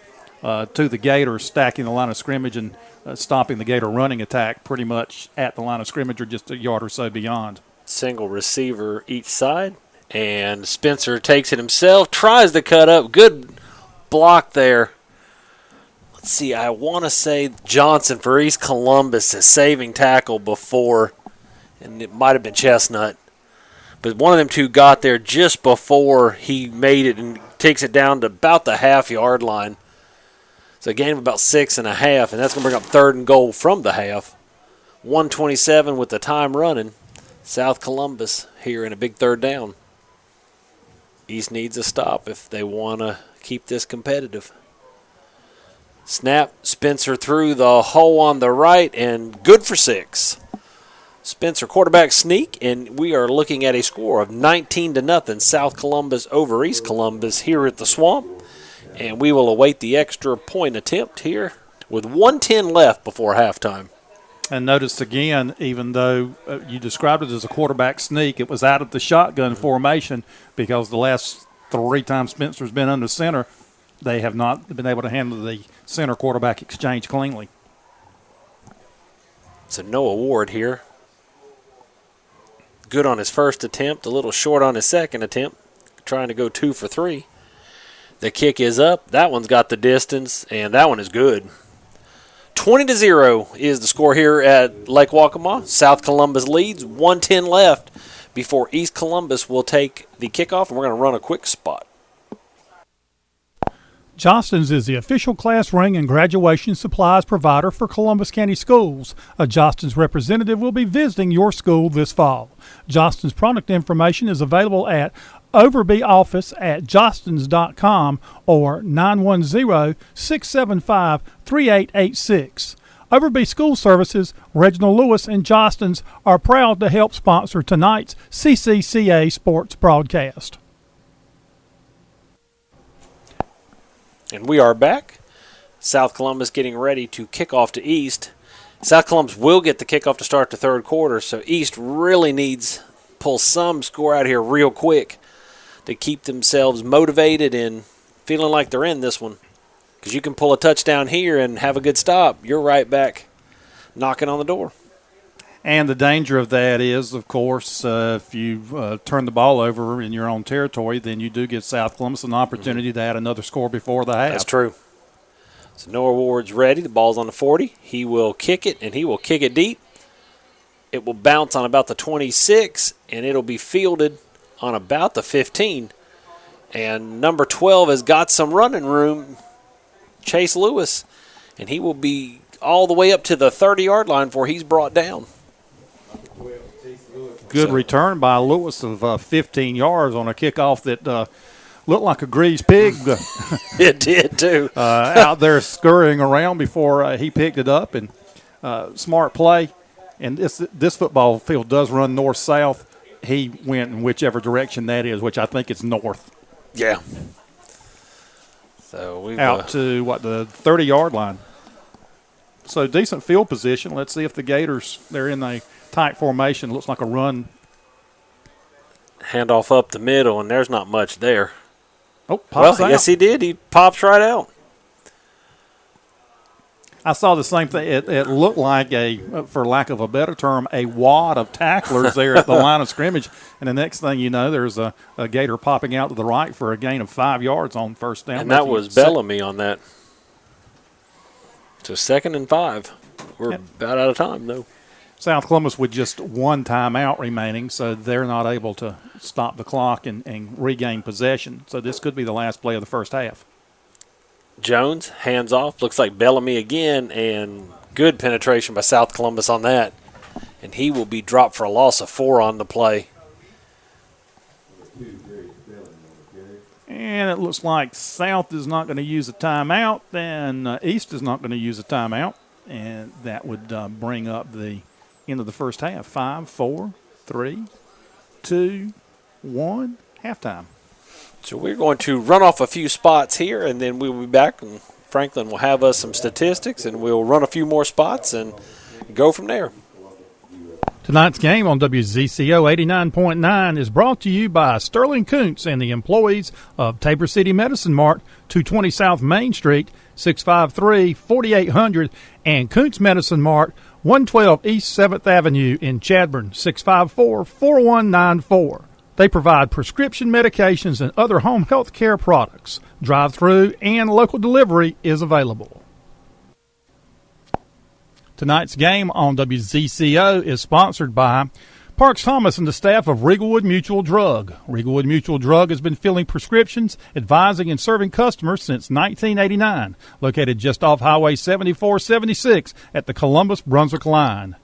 to the Gators, stacking the line of scrimmage and stopping the Gator running attack pretty much at the line of scrimmage or just a yard or so beyond. Single receiver each side, and Spencer takes it himself, tries to cut up. Good block there. Let's see, I want to say Johnson for East Columbus, a saving tackle before, and it might have been Chestnut. But one of them two got there just before he made it and takes it down to about the half-yard line. So a gain of about 6.5, and that's going to bring up third and goal from the half. 1:27 with the time running. South Columbus here in a big third down. East needs a stop if they want to keep this competitive. Snap, Spencer through the hole on the right, and good for 6. Spencer quarterback sneak, and we are looking at a score of 19-0 South Columbus over East Columbus here at the Swamp. And we will await the extra point attempt here with 1:10 left before halftime. And notice again, even though you described it as a quarterback sneak, it was out of the shotgun formation because the last 3 times Spencer's been under center, they have not been able to handle the center quarterback exchange cleanly. So no award here. Good on his first attempt, a little short on his second attempt, trying to go 2 for 3. The kick is up. That one's got the distance, and that one is good. 20-0 is the score here at Lake Waccamaw. South Columbus leads. 1:10 left before East Columbus will take the kickoff, and we're going to run a quick spot. Johnston's is the official class ring and graduation supplies provider for Columbus County Schools. A Johnston's representative will be visiting your school this fall. Johnston's product information is available at Overby office at johnston's.com or 910-675-3886. Overby School Services, Reginald Lewis, and Johnston's are proud to help sponsor tonight's CCCA sports broadcast. And we are back. South Columbus getting ready to kick off to East. South Columbus will get the kickoff to start the third quarter, so East really needs to pull some score out here real quick to keep themselves motivated and feeling like they're in this one. Because you can pull a touchdown here and have a good stop. You're right back knocking on the door. And the danger of that is, of course, if you turn the ball over in your own territory, then you do give South Columbus an opportunity to add another score before the half. That's true. So Noah Ward's ready. The ball's on the 40. He will kick it, and he will kick it deep. It will bounce on about the 26, and it'll be fielded on about the 15. And number 12 has got some running room, Chase Lewis, and he will be all the way up to the 30-yard line before he's brought down. Good return by Lewis of 15 yards on a kickoff that looked like a greased pig. It did, too. Out there scurrying around before he picked it up. And smart play. And this football field does run north-south. He went in whichever direction that is, which I think it's north. Yeah. So we've out to, the 30-yard line. So decent field position. Let's see if the Gators, they're in a tight formation. Looks like a run. Handoff up the middle, and there's not much there. Oh, pops Well, out. yes, he did. He pops right out. I saw the same thing. It looked like for lack of a better term, a wad of tacklers there at the line of scrimmage. And the next thing you know, there's a Gator popping out to the right for a gain of 5 yards on first down. And that was Bellamy on that. So 2nd and 5. We're about out of time, though. South Columbus with just one timeout remaining, so they're not able to stop the clock and regain possession. So this could be the last play of the first half. Jones, hands off. Looks like Bellamy again, and good penetration by South Columbus on that. And he will be dropped for a loss of 4 on the play. And it looks like South is not going to use a timeout, then East is not going to use a timeout, and that would bring up the end of the first half. 5, 4, 3, 2, 1, halftime. So we're going to run off a few spots here, and then we'll be back, and Franklin will have us some statistics, and we'll run a few more spots and go from there. Tonight's game on WZCO 89.9 is brought to you by Sterling Kuntz and the employees of Tabor City Medicine Mart, 220 South Main Street, 653-4800, and Kuntz Medicine Mart, 112 East 7th Avenue in Chadbourne, 654-4194. They provide prescription medications and other home health care products. Drive-through and local delivery is available. Tonight's game on WZCO is sponsored by Parks Thomas and the staff of Riegelwood Mutual Drug. Riegelwood Mutual Drug has been filling prescriptions, advising, and serving customers since 1989. Located just off Highway 7476 at the Columbus-Brunswick line.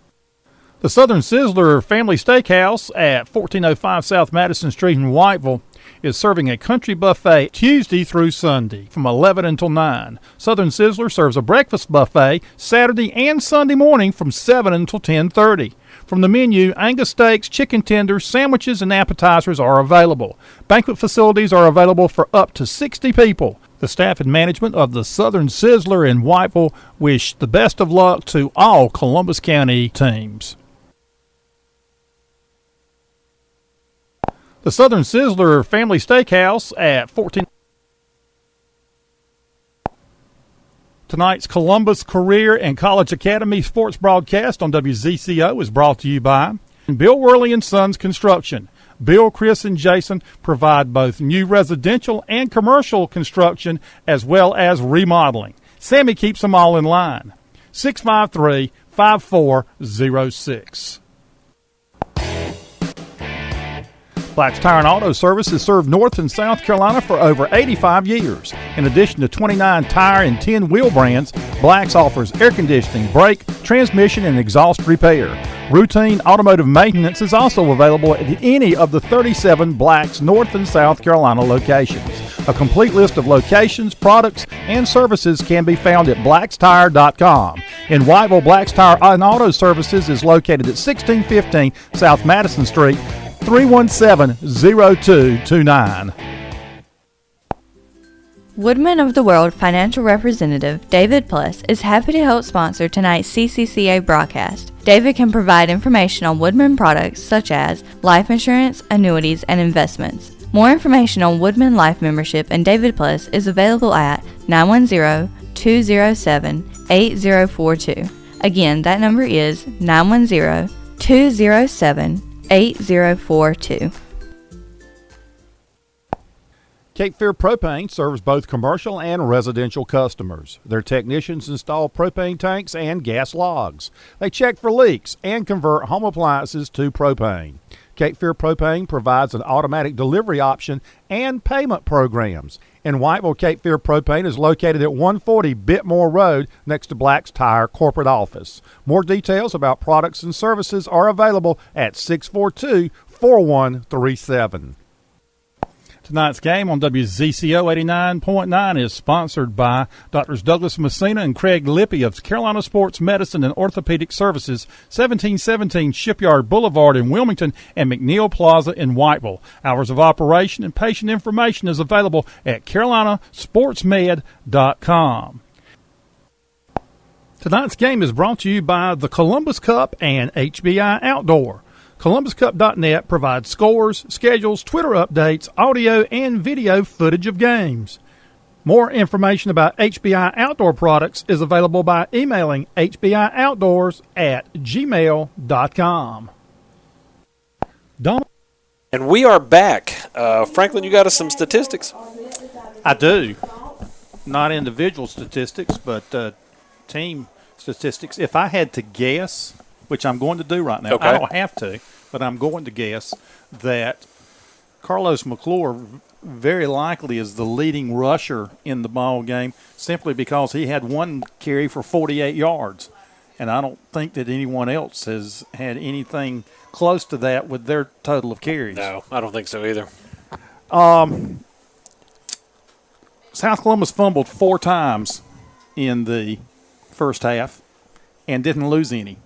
The Southern Sizzler Family Steakhouse at 1405 South Madison Street in Whiteville is serving a country buffet Tuesday through Sunday from 11 until 9. Southern Sizzler serves a breakfast buffet Saturday and Sunday morning from 7 until 10:30. From the menu, Angus steaks, chicken tenders, sandwiches, and appetizers are available. Banquet facilities are available for up to 60 people. The staff and management of the Southern Sizzler in Whiteville wish the best of luck to all Columbus County teams. The Southern Sizzler Family Steakhouse at 14. Tonight's Columbus Career and College Academy sports broadcast on WZCO is brought to you by Bill Worley and Sons Construction. Bill, Chris, and Jason provide both new residential and commercial construction as well as remodeling. Sammy keeps them all in line. 653-5406. Black's Tire and Auto Service has served North and South Carolina for over 85 years. In addition to 29 tire and 10 wheel brands, Black's offers air conditioning, brake, transmission, and exhaust repair. Routine automotive maintenance is also available at any of the 37 Black's North and South Carolina locations. A complete list of locations, products, and services can be found at blackstire.com. In Whiteville, Black's Tire and Auto Services is located at 1615 South Madison Street, 317-0229. Woodman of the World financial representative David Plus is happy to help sponsor tonight's CCCA broadcast. David can provide information on Woodman products such as life insurance, annuities, and investments. More information on Woodman Life membership and David Plus is available at 910-207-8042. Again, that number is 910-207-8042. Cape Fear Propane serves both commercial and residential customers. Their technicians install propane tanks and gas logs. They check for leaks and convert home appliances to propane. Cape Fear Propane provides an automatic delivery option and payment programs. In Whiteville, Cape Fear Propane is located at 140 Bitmore Road next to Black's Tire corporate office. More details about products and services are available at 642-4137. Tonight's game on WZCO 89.9 is sponsored by Drs. Douglas Messina and Craig Lippy of Carolina Sports Medicine and Orthopedic Services, 1717 Shipyard Boulevard in Wilmington and McNeil Plaza in Whiteville. Hours of operation and patient information is available at carolinasportsmed.com. Tonight's game is brought to you by the Columbus Cup and HBI Outdoor. ColumbusCup.net provides scores, schedules, Twitter updates, audio, and video footage of games. More information about HBI Outdoor products is available by emailing hbioutdoors@gmail.com. And we are back. Franklin, you got us some statistics? I do. Not individual statistics, but team statistics. If I had to guess, which I'm going to do right now, Okay. I don't have to, but I'm going to guess that Carlos McClure very likely is the leading rusher in the ball game simply because he had one carry for 48 yards. And I don't think that anyone else has had anything close to that with their total of carries. No, I don't think so either. South Columbus fumbled 4 times in the first half and didn't lose any.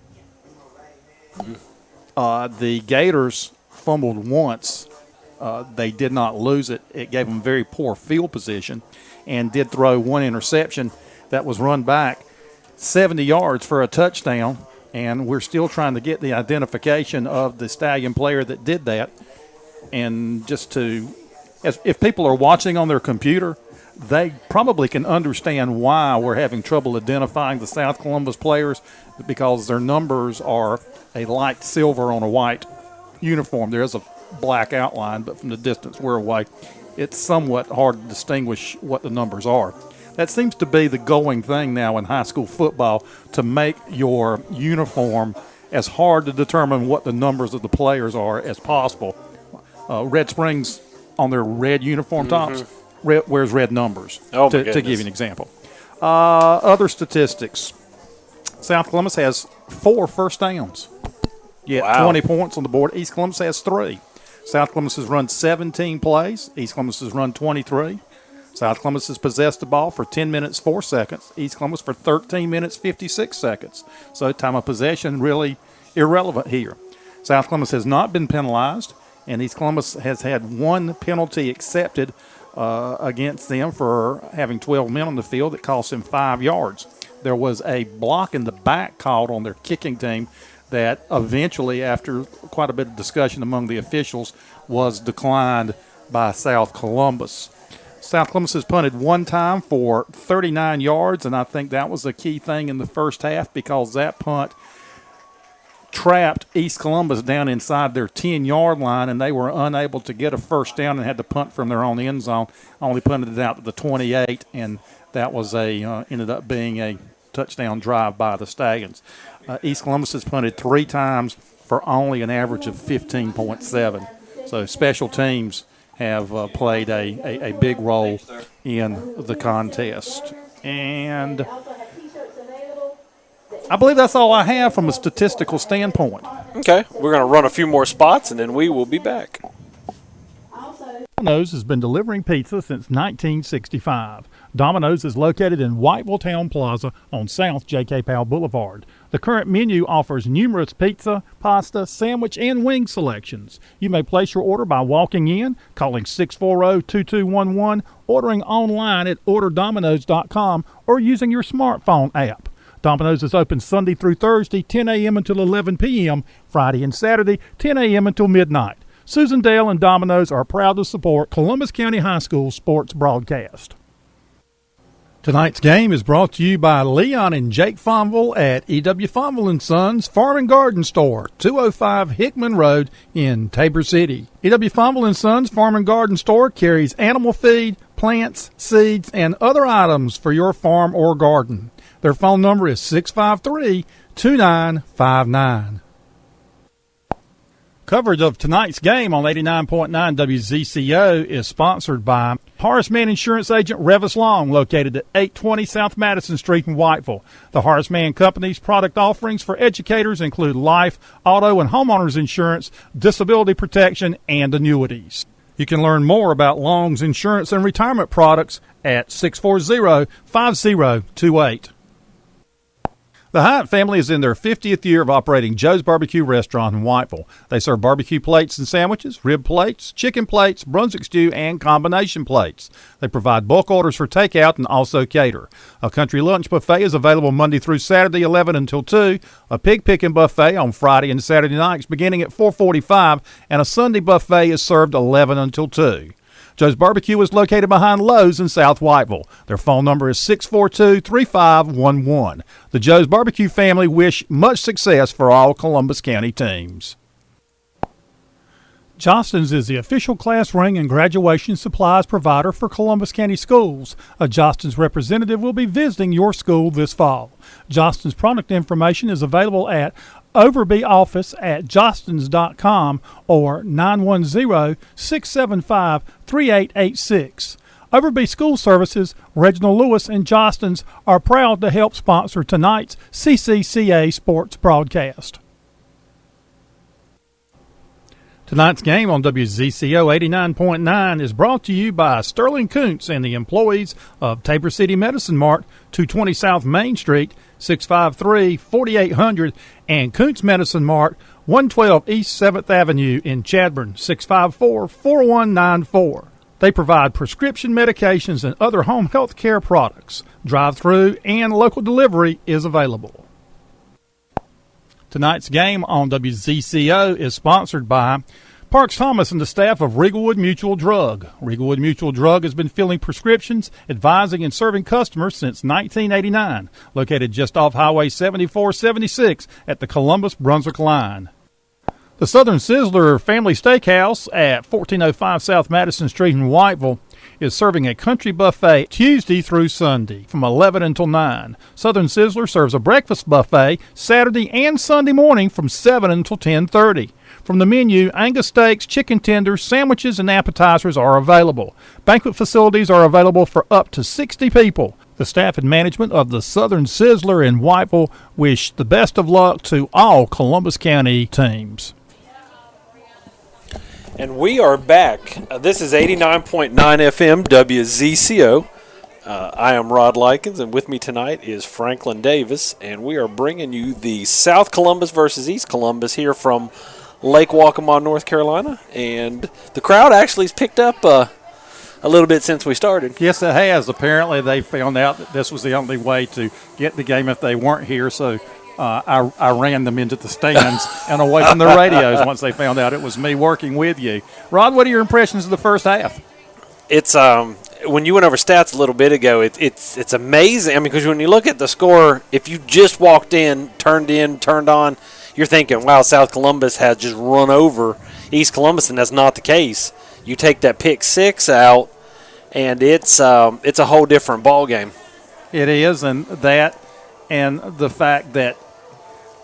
The Gators fumbled once. They did not lose it. It gave them very poor field position and did throw one interception that was run back 70 yards for a touchdown, and we're still trying to get the identification of the Stallion player that did that. And if people are watching on their computer, they probably can understand why we're having trouble identifying the South Columbus players, because their numbers are a light silver on a white uniform. There is a black outline, but from the distance we're away, it's somewhat hard to distinguish what the numbers are. That seems to be the going thing now in high school football, to make your uniform as hard to determine what the numbers of the players are as possible. Red Springs, on their red uniform tops, wears red numbers, to give you an example. Other statistics. South Columbus has 4 first downs, yet 20 points on the board. East Columbus has 3. South Columbus has run 17 plays. East Columbus has run 23. South Columbus has possessed the ball for 10 minutes, 4 seconds. East Columbus for 13 minutes, 56 seconds. So time of possession really irrelevant here. South Columbus has not been penalized, and East Columbus has had 1 penalty accepted against them for having 12 men on the field that cost them 5 yards. There was a block in the back called on their kicking team that eventually, after quite a bit of discussion among the officials, was declined by South Columbus. South Columbus has punted 1 time for 39 yards, and I think that was a key thing in the first half, because that punt trapped East Columbus down inside their 10-yard line, and they were unable to get a first down and had to punt from their own end zone. Only punted it out to the 28, and that was ended up being a touchdown drive by the Stallions. East Columbus has punted 3 times for only an average of 15.7. So special teams have played a big role in the contest. And I believe that's all I have from a statistical standpoint. Okay, we're going to run a few more spots, and then we will be back. Domino's has been delivering pizza since 1965. Domino's is located in Whiteville Town Plaza on South J.K. Powell Boulevard. The current menu offers numerous pizza, pasta, sandwich, and wing selections. You may place your order by walking in, calling 640-2211, ordering online at orderdomino's.com, or using your smartphone app. Domino's is open Sunday through Thursday, 10 a.m. until 11 p.m., Friday and Saturday, 10 a.m. until midnight. Susan Dale and Domino's are proud to support Columbus County High School sports broadcast. Tonight's game is brought to you by Leon and Jake Fonville at E.W. Fonville & Sons Farm and Garden Store, 205 Hickman Road in Tabor City. E.W. Fonville & Sons Farm and Garden Store carries animal feed, plants, seeds, and other items for your farm or garden. Their phone number is 653-2959. Coverage of tonight's game on 89.9 WZCO is sponsored by Horace Mann Insurance Agent Revis Long, located at 820 South Madison Street in Whiteville. The Horace Mann Company's product offerings for educators include life, auto, and homeowners insurance, disability protection, and annuities. You can learn more about Long's insurance and retirement products at 640-5028. The Hyatt family is in their 50th year of operating Joe's Barbecue Restaurant in Whiteville. They serve barbecue plates and sandwiches, rib plates, chicken plates, Brunswick stew, and combination plates. They provide bulk orders for takeout and also cater. A country lunch buffet is available Monday through Saturday, 11 until 2. A pig picking buffet on Friday and Saturday nights beginning at 4:45, and a Sunday buffet is served 11 until 2. Joe's Barbecue is located behind Lowe's in South Whiteville. Their phone number is 642-3511. The Joe's Barbecue family wish much success for all Columbus County teams. Johnston's is the official class ring and graduation supplies provider for Columbus County schools. A Johnston's representative will be visiting your school this fall. Johnston's product information is available at Overby office at johnston's.com or 910-675-3886. Overby School Services, Reginald Lewis, and Johnston's are proud to help sponsor tonight's CCCA sports broadcast. Tonight's game on WZCO 89.9 is brought to you by Sterling Kuntz and the employees of Tabor City Medicine Mart, 220 South Main Street, 653-4800, and Kuntz Medicine Mart, 112 East 7th Avenue in Chadbourne, 654-4194. They provide prescription medications and other home health care products. Drive-through and local delivery is available. Tonight's game on WZCO is sponsored by Parks Thomas and the staff of Regalwood Mutual Drug. Regalwood Mutual Drug has been filling prescriptions, advising, and serving customers since 1989. Located just off Highway 7476 at the Columbus-Brunswick line. The Southern Sizzler Family Steakhouse at 1405 South Madison Street in Whiteville is serving a country buffet Tuesday through Sunday from 11 until 9. Southern Sizzler serves a breakfast buffet Saturday and Sunday morning from 7 until 10:30. From the menu, Angus steaks, chicken tenders, sandwiches, and appetizers are available. Banquet facilities are available for up to 60 people. The staff and management of the Southern Sizzler in Whiteville wish the best of luck to all Columbus County teams. And we are back. This is 89.9 FM WZCO. I am Rod Likens, and with me tonight is Franklin Davis, and we are bringing you the South Columbus versus East Columbus here from Lake Waccamaw, North Carolina. And the crowd actually has picked up a little bit since we started. Yes, it has. Apparently, they found out that this was the only way to get the game if they weren't here, so I ran them into the stands and away from the radios once they found out it was me working with you. Rod, what are your impressions of the first half? It's when you went over stats a little bit ago, it's amazing. I mean, because when you look at the score, if you just walked in, turned on, you're thinking, wow, South Columbus has just run over East Columbus, and that's not the case. You take that pick six out, and it's a whole different ball game. It is, and the fact that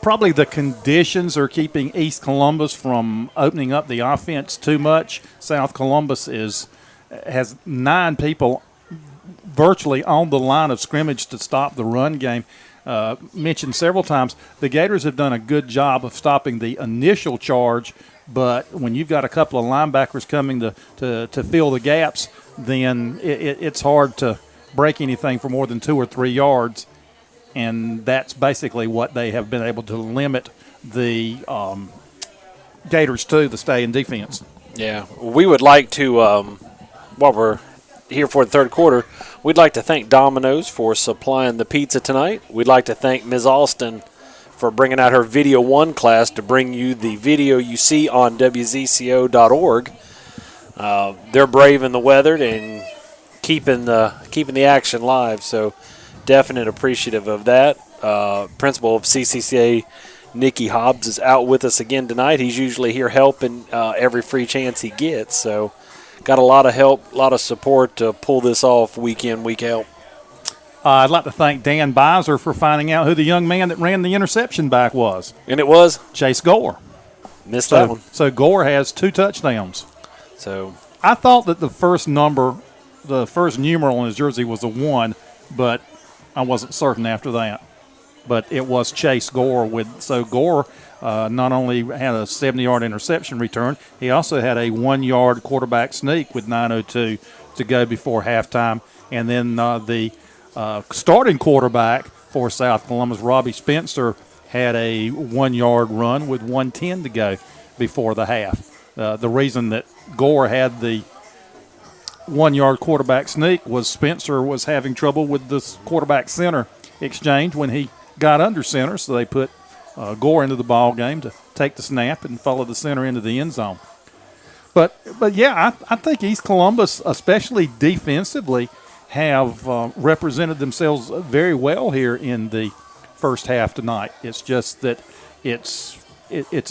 probably the conditions are keeping East Columbus from opening up the offense too much. South Columbus has 9 people virtually on the line of scrimmage to stop the run game. Mentioned several times, the Gators have done a good job of stopping the initial charge, but when you've got a couple of linebackers coming to fill the gaps, then it's hard to break anything for more than 2 or 3 yards. And that's basically what they have been able to limit the Gators to stay in defense. Yeah, we would like to, while we're here for the third quarter, we'd like to thank Domino's for supplying the pizza tonight. We'd like to thank Ms. Alston for bringing out her Video 1 class to bring you the video you see on WZCO.org. They're braving the weather and keeping the action live, so definite appreciative of that. Principal of CCCA, Nikki Hobbs, is out with us again tonight. He's usually here helping every free chance he gets. So got a lot of help, a lot of support to pull this off week in, week out. I'd like to thank Dan Beiser for finding out who the young man that ran the interception back was. And it was? Chase Gore. Missed that one. So Gore has 2 touchdowns. So I thought that the first numeral in his jersey was a 1, but I wasn't certain after that. But it was Chase Gore. So Gore not only had a 70-yard interception return, he also had a 1-yard quarterback sneak with 9:02 to go before halftime. And then the starting quarterback for South Columbus. Robbie Spencer had a 1 yard run with 1:10 to go before the half. The reason that Gore had the 1 yard quarterback sneak was Spencer was having trouble with this quarterback center exchange when he got under center, so they put Gore into the ball game to take the snap and follow the center into the end zone. But yeah, I think East Columbus, especially defensively, have represented themselves very well here in the first half tonight. It's just that it's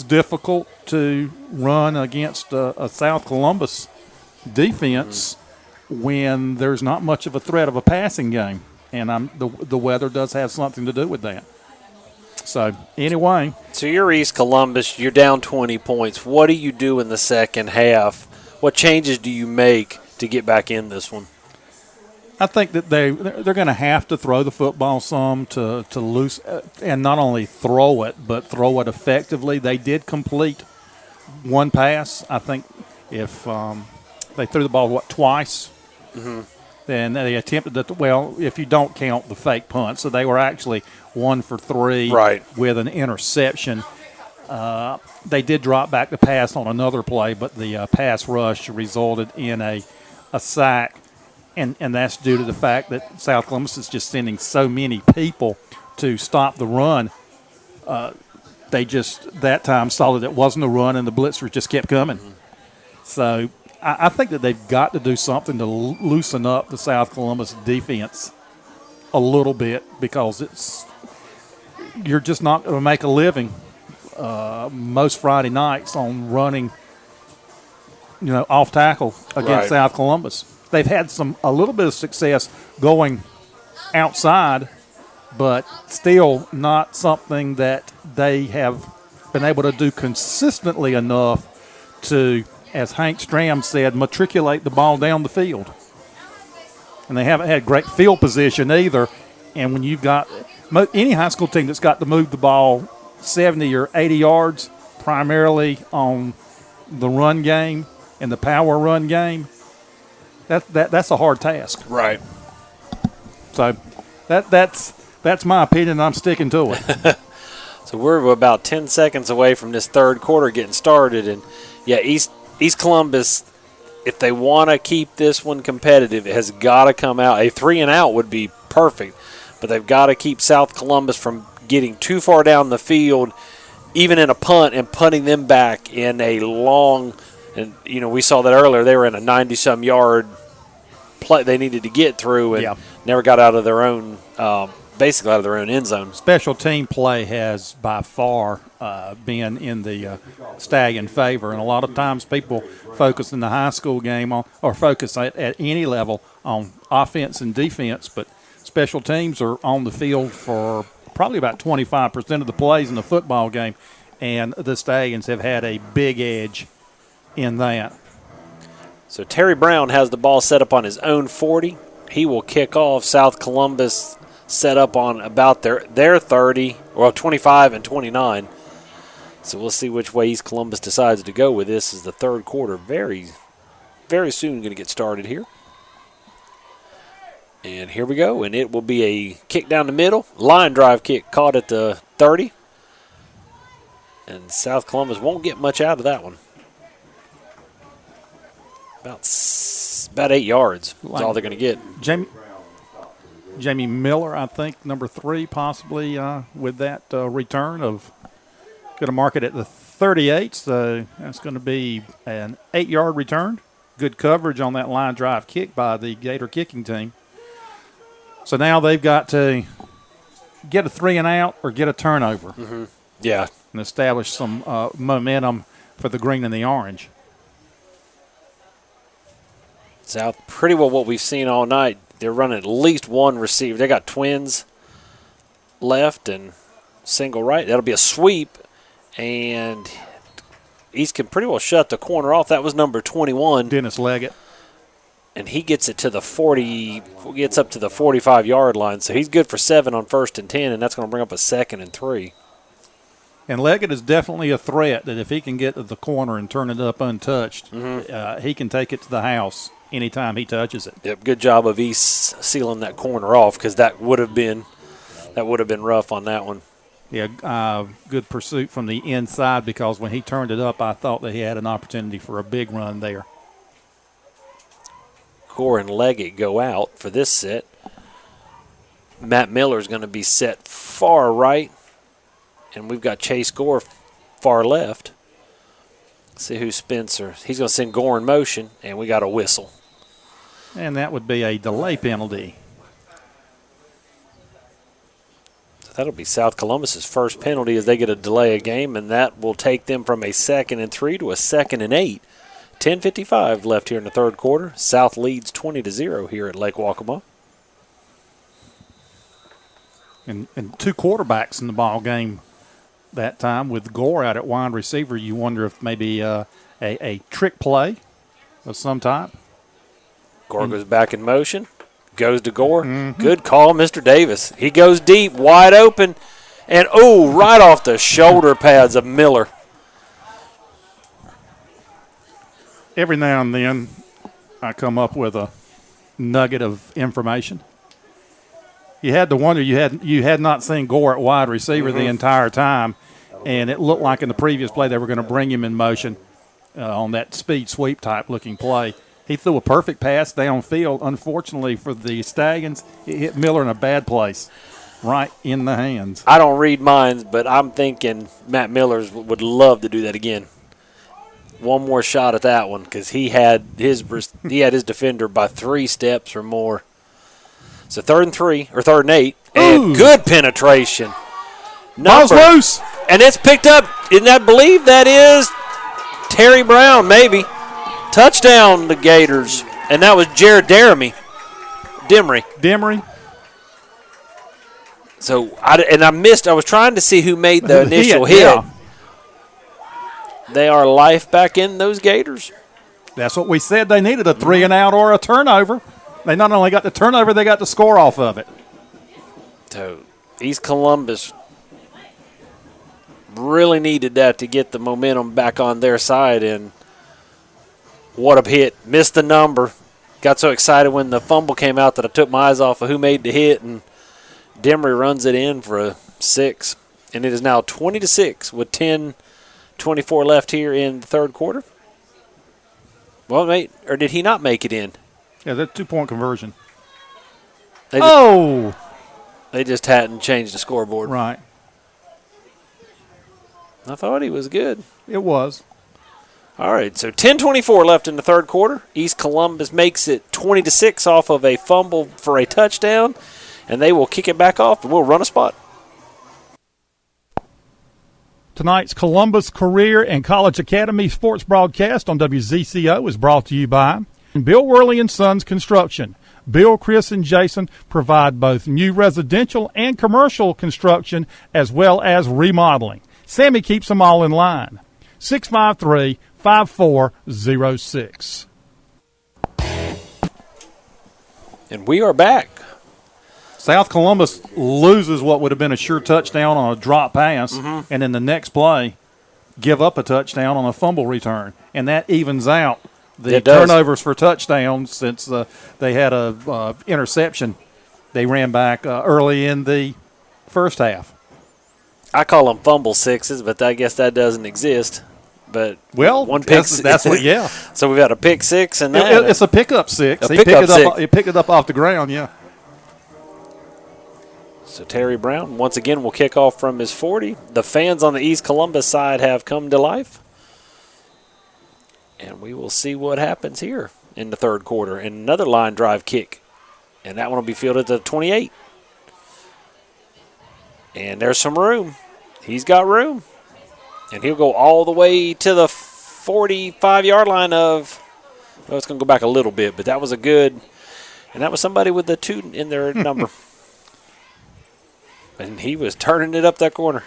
difficult to run against a South Columbus defense when there's not much of a threat of a passing game, and the weather does have something to do with that. So anyway, so you're East Columbus. You're down 20 points. What do you do in the second half? What changes do you make to get back in this one? I think that they're going to have to throw the football some to loose, and not only throw it, but throw it effectively. They did complete one pass. I think if they threw the ball twice, then they attempted that. Well, if you don't count the fake punt, so they were actually 1 for 3 with an interception. They did drop back the pass on another play, but the pass rush resulted in a sack. And that's due to the fact that South Columbus is just sending so many people to stop the run. They just that time saw that it wasn't a run, and the blitzers just kept coming. So I think that they've got to do something to loosen up the South Columbus defense a little bit, because you're just not going to make a living most Friday nights on running, off tackle against South Columbus. They've had a little bit of success going outside, but still not something that they have been able to do consistently enough to, as Hank Stram said, matriculate the ball down the field. And they haven't had great field position either. And when you've got any high school team that's got to move the ball 70 or 80 yards, primarily on the run game and the power run game, that's a hard task. Right. So that's my opinion. I'm sticking to it. So we're about 10 seconds away from this third quarter getting started, and East Columbus, if they want to keep this one competitive, it has got to come out. A 3-and-out would be perfect, but they've got to keep South Columbus from getting too far down the field, even in a punt, and punting them back in a long. And we saw that earlier. They were in a 90-some yard play they needed to get through, and never got out of their own, basically out of their own end zone. Special team play has by far been in the Stallion favor, and a lot of times people focus in the high school game or focus at any level on offense and defense, but special teams are on the field for probably about 25% of the plays in the football game, and the Stallions have had a big edge in that. So Terry Brown has the ball set up on his own 40. He will kick off. South Columbus set up on about their 30, or 25 and 29. So we'll see which way East Columbus decides to go with this as the third quarter very, very soon going to get started here. And here we go, and it will be a kick down the middle. Line drive kick caught at the 30. And South Columbus won't get much out of that one. About 8 yards is all they're going to get. Jamie Miller, I think, number 3, possibly with that return of going to mark it at the 38. So that's going to be an 8-yard return. Good coverage on that line drive kick by the Gator kicking team. So now they've got to get a 3-and-out or get a turnover. Mm-hmm. Yeah. And establish some momentum for the green and the orange. South, pretty well what we've seen all night. They're running at least one receiver. They got twins left and single right. That'll be a sweep, and East can pretty well shut the corner off. That was number 21. Dennis Leggett. And he gets it to the 40, gets up to the 45-yard line. So he's good for 7 on 1st and 10, and that's going to bring up a 2nd and 3. And Leggett is definitely a threat that if he can get to the corner and turn it up untouched, he can take it to the house anytime he touches it. Yep, good job of East sealing that corner off, because that would have been That would have been rough on that one. Yeah, good pursuit from the inside because when he turned it up, I thought that he had an opportunity for a big run there. Gore and Leggett go out for this set. Matt Miller's going to be set far right, and we've got Chase Gore far left. Let's see who's Spencer. He's going to send Gore in motion, and we got a whistle. And that would be a delay penalty. So that'll be South Columbus's first penalty as they get a delay of game, and that will take them from a 2nd and 3 to a 2nd and 8. 10:55 left here in the third quarter. South leads 20-0 here at Lake Waccamaw. And two quarterbacks in the ball game that time with Gore out at wide receiver. You wonder if maybe a trick play of some type. Gore goes back in motion, goes to Gore. Good call, Mr. Davis. He goes deep, wide open, and right off the shoulder pads of Miller. Every now and then I come up with a nugget of information. You had to wonder you had not seen Gore at wide receiver the entire time, and it looked like in the previous play they were going to bring him in motion on that speed sweep type looking play. He threw a perfect pass downfield. Unfortunately for the Stallions, it hit Miller in a bad place, right in the hands. I don't read minds, but I'm thinking Matt Millers would love to do that again. One more shot at that one because he had his defender by 3 steps or more. So 3rd and 3 or 3rd and 8, and good penetration. Ball's loose, and it's picked up. And I believe that is Terry Brown, maybe. Touchdown, the Gators, and that was Jared Demery. So I missed. I was trying to see who made the initial hit. Yeah. They are life back in those Gators. That's what we said. They needed a 3-and-out or a turnover. They not only got the turnover, they got the score off of it. So East Columbus really needed that to get the momentum back on their side, and what a hit. Missed the number. Got so excited when the fumble came out that I took my eyes off of who made the hit, and Demery runs it in for a 6. And it is now 20-6 with 10:24 left here in the third quarter. Well, mate, or did he not make it in? Yeah, that 2-point conversion. They just hadn't changed the scoreboard. Right. I thought he was good. It was. All right, so 10:24 left in the third quarter. East Columbus makes it 20-6 off of a fumble for a touchdown, and they will kick it back off, and we'll run a spot. Tonight's Columbus Career and College Academy sports broadcast on WZCO is brought to you by Bill Worley and Sons Construction. Bill, Chris, and Jason provide both new residential and commercial construction as well as remodeling. Sammy keeps them all in line. 653-5406. And we are back. South Columbus loses what would have been a sure touchdown on a drop pass, and in the next play, give up a touchdown on a fumble return. And that evens out the turnovers for touchdowns since they had a interception they ran back early in the first half. I call them fumble sixes, but I guess that doesn't exist. But one pick that's what, yeah. So we've got a pick six and that. It's a pickup six. He picked it up off the ground, yeah. So Terry Brown, once again, will kick off from his 40. The fans on the East Columbus side have come to life. And we will see what happens here in the third quarter. And another line drive kick. And that one will be fielded at the 28. And there's some room. He's got room. And he'll go all the way to the 45-yard line of, well, it's going to go back a little bit, but that was a good, and that was somebody with the 2 in their number. And he was turning it up that corner.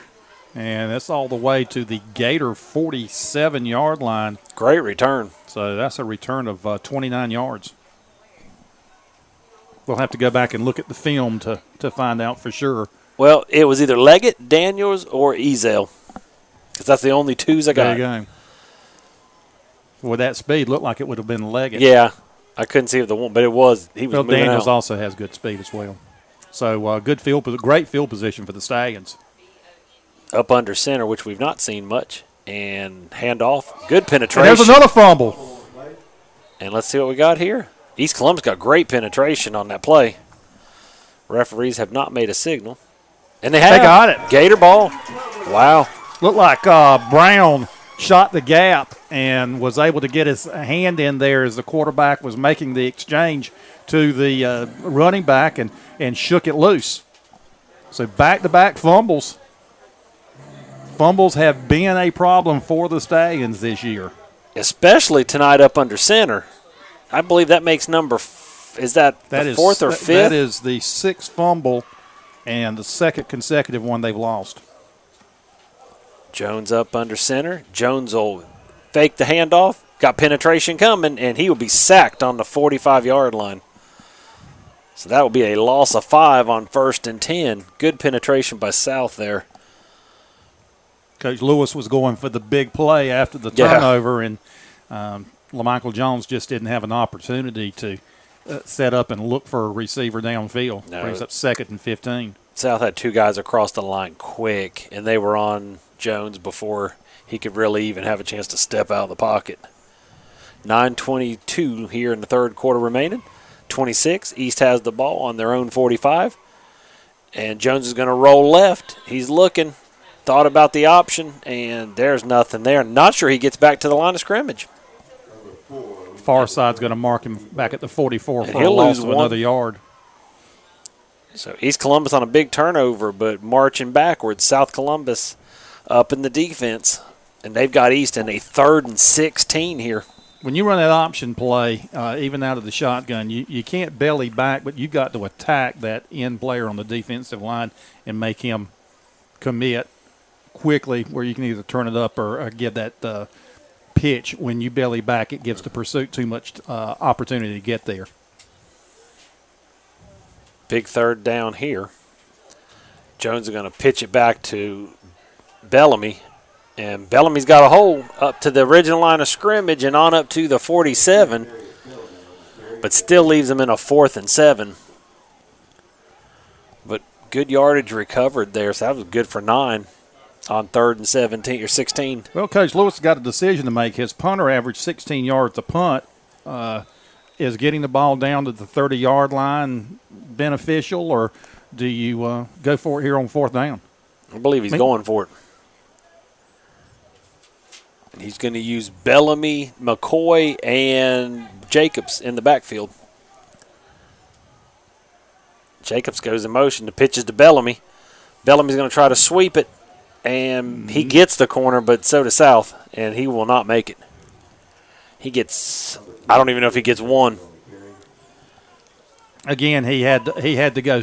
And that's all the way to the Gator 47-yard line. Great return. So that's a return of 29 yards. We'll have to go back and look at the film to find out for sure. Well, it was either Leggett, Daniels, or Ezel. Because that's the only 2s I got. There you go. With that speed, looked like it would have been Leggett. Yeah. I couldn't see the one, but it was. He was moving Daniels out. also has good speed as well. So great field position for the Stallions. Up under center, which we've not seen much. And handoff. Good penetration. And there's another fumble. And let's see what we got here. East Columbus got great penetration on that play. Referees have not made a signal. And they got it. Gator ball. Wow. Looked like Brown shot the gap and was able to get his hand in there as the quarterback was making the exchange to the running back and shook it loose. So back-to-back fumbles. Fumbles have been a problem for the Stallions this year. Especially tonight up under center. I believe that makes is that the fourth or fifth? That is the sixth fumble and the second consecutive one they've lost. Jones up under center. Jones will fake the handoff. Got penetration coming, and he will be sacked on the 45-yard line. So that will be a loss of 5 on 1st and 10. Good penetration by South there. Coach Lewis was going for the big play after the turnover, and LaMichael Jones just didn't have an opportunity to set up and look for a receiver downfield. No. Brings up 2nd and 15. South had 2 guys across the line quick, and they were on Jones before he could really even have a chance to step out of the pocket. 9:22 here in the third quarter remaining. 26. East has the ball on their own 45. And Jones is going to roll left. He's looking, thought about the option, and there's nothing there. Not sure he gets back to the line of scrimmage. Far side's going to mark him back at the 44 for a he'll loss lose of one. another yard. So East Columbus on a big turnover, but marching backwards. South Columbus up in the defense, and they've got East in a 3rd and 16 here. When you run that option play, even out of the shotgun, you can't belly back, but you've got to attack that end player on the defensive line and make him commit quickly where you can either turn it up or give that pitch. When you belly back, it gives the pursuit too much opportunity to get there. Big 3rd down here. Jones is going to pitch it back to Bellamy. And Bellamy's got a hole up to the original line of scrimmage and on up to the 47, but still leaves him in a 4th and 7. But good yardage recovered there, so that was good for 9 on 3rd and 17 or 16. Well, Coach Lewis has got a decision to make. His punter averaged 16 yards a punt. Is getting the ball down to the 30-yard line beneficial, or do you go for it here on 4th down? I believe he's going for it. And he's going to use Bellamy, McCoy, and Jacobs in the backfield. Jacobs goes in motion. The pitch is to Bellamy. Bellamy's going to try to sweep it, and he gets the corner, but so does South, and he will not make it. He gets, I don't even know if he gets 1. Again, he had to go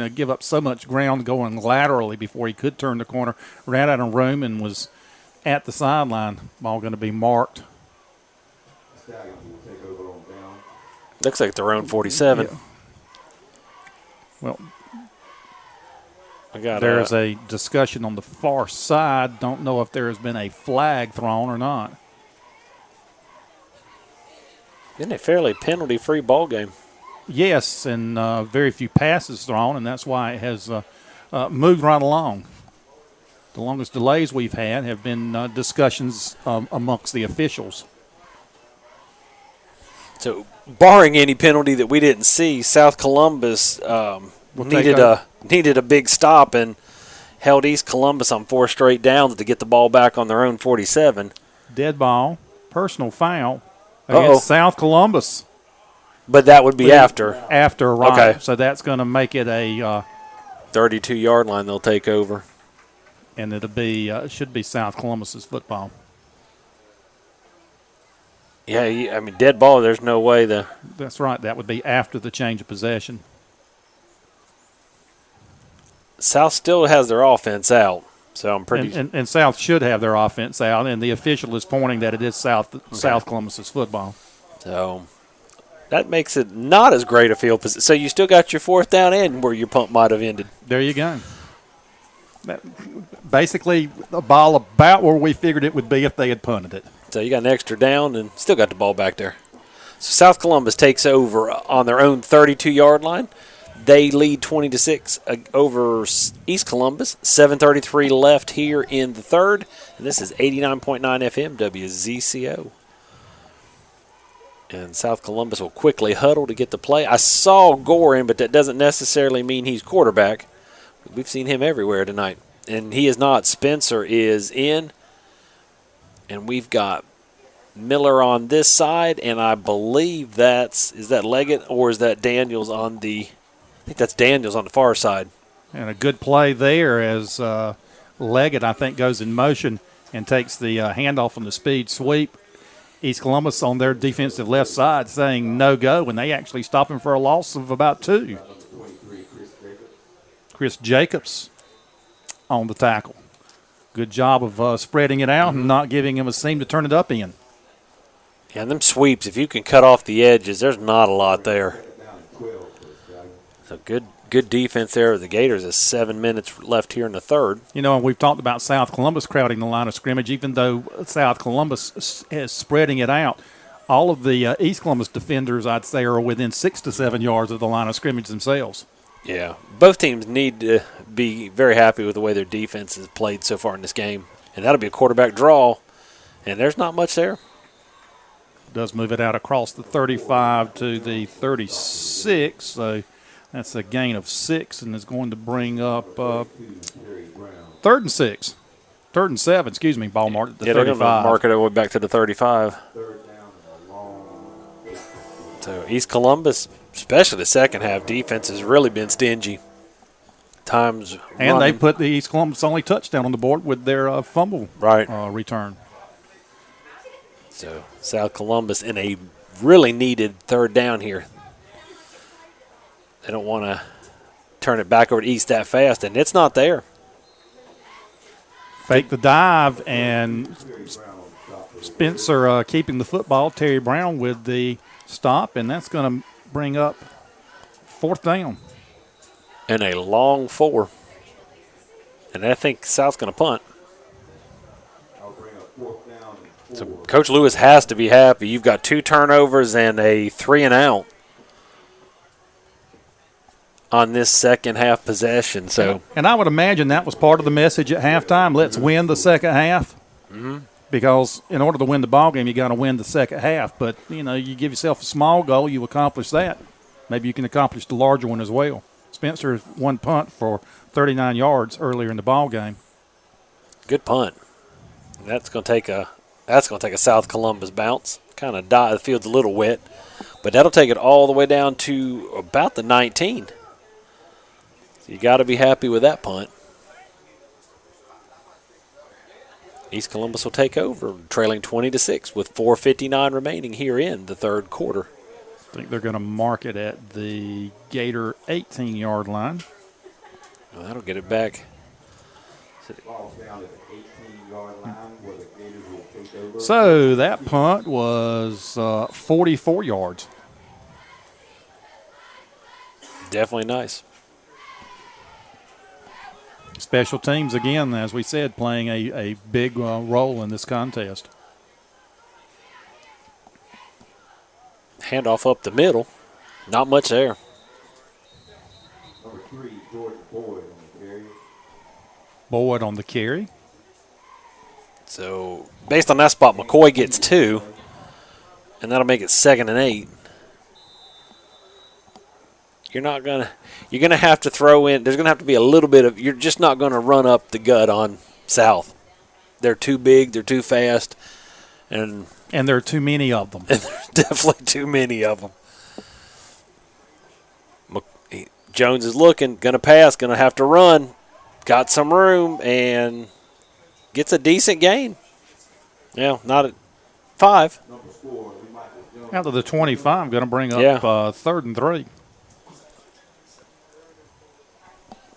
give up so much ground going laterally before he could turn the corner. Ran out of room and was at the sideline. Ball going to be marked. Looks like their own 47. Yeah. Well, I got there's a discussion on the far side. Don't know if there has been a flag thrown or not. Isn't it a fairly penalty-free ball game? Yes, and very few passes thrown, and that's why it has moved right along. The longest delays we've had have been discussions amongst the officials. So, barring any penalty that we didn't see, South Columbus needed a big stop and held East Columbus on 4 straight downs to get the ball back on their own 47. Dead ball, personal foul against South Columbus. But that would be after. After, right. Okay. So that's going to make it a 32-yard line they'll take over. And it'll be should be South Columbus's football. Yeah, I mean, dead ball, there's no way That's right. That would be after the change of possession. South still has their offense out, so I'm pretty. And South should have their offense out, and the official is pointing that it is South Columbus's football. So that makes it not as great a field position. So you still got your 4th down and where your punt might have ended. There you go. Basically, a ball about where we figured it would be if they had punted it. So you got an extra down and still got the ball back there. So South Columbus takes over on their own 32-yard line. They lead 20-6 over East Columbus. 7:33 left here in the third. And this is 89.9 FM WZCO. And South Columbus will quickly huddle to get the play. I saw Gore in, but that doesn't necessarily mean he's quarterback. We've seen him everywhere tonight. And he is not. Spencer is in. And we've got Miller on this side, and I believe is that Leggett or is that Daniels on the – I think that's Daniels on the far side. And a good play there as Leggett, I think, goes in motion and takes the handoff on the speed sweep. East Columbus on their defensive left side saying no go, and they actually stop him for a loss of about 2. Chris Jacobs on the tackle. Good job of spreading it out and not giving him a seam to turn it up in. Yeah, and them sweeps, if you can cut off the edges, there's not a lot there. So good defense there. The Gators is 7 minutes left here in the third. You know, and we've talked about South Columbus crowding the line of scrimmage, even though South Columbus is spreading it out. All of the East Columbus defenders, I'd say, are within 6 to 7 yards of the line of scrimmage themselves. Yeah, both teams need to be very happy with the way their defense has played so far in this game. And that'll be a quarterback draw, and there's not much there. Does move it out across the 35 to the 36, so that's a gain of 6 and is going to bring up 3rd and 6. 3rd and 7, excuse me, ball marked at the 35. They're going to mark it all the way back to the 35. So East Columbus, especially the second half, defense has really been stingy. Times and running. they put the East Columbus only touchdown on the board with their fumble return. So South Columbus in a really needed third down here. They don't want to turn it back over to East that fast, and it's not there. Fake the dive, and Spencer keeping the football. Terry Brown with the stop, and that's going to bring up 4th down. And a long 4. And I think South's going to punt. So Coach Lewis has to be happy. You've got 2 turnovers and a 3 and out on this second half possession. So, and I would imagine that was part of the message at halftime. Let's win the second half. Mm-hmm. Because in order to win the ball game, you got to win the second half. But you know, you give yourself a small goal, you accomplish that. Maybe you can accomplish the larger one as well. Spencer won punt for 39 yards earlier in the ball game. Good punt. That's going to take a South Columbus bounce. Kind of the field's a little wet, but that'll take it all the way down to about the 19. So you got to be happy with that punt. East Columbus will take over, trailing 20-6 with 4:59 remaining here in the third quarter. I think they're going to mark it at the Gator 18-yard line. Well, that'll get it back. So that punt was 44 yards. Definitely nice. Special teams, again, as we said, playing a big role in this contest. Handoff up the middle. Not much there. Number 3, George Boyd on the carry. Boyd on the carry. So based on that spot, McCoy gets 2, and that'll make it 2nd and 8. You're gonna have to throw in. There's gonna have to be a little bit of. You're just not gonna run up the gut on South. They're too big. They're too fast, and there are too many of them. And there's definitely too many of them. Jones is looking, gonna pass, gonna have to run. Got some room and gets a decent gain. Yeah, not at 5. Out of the 25, going to bring up 3rd and 3.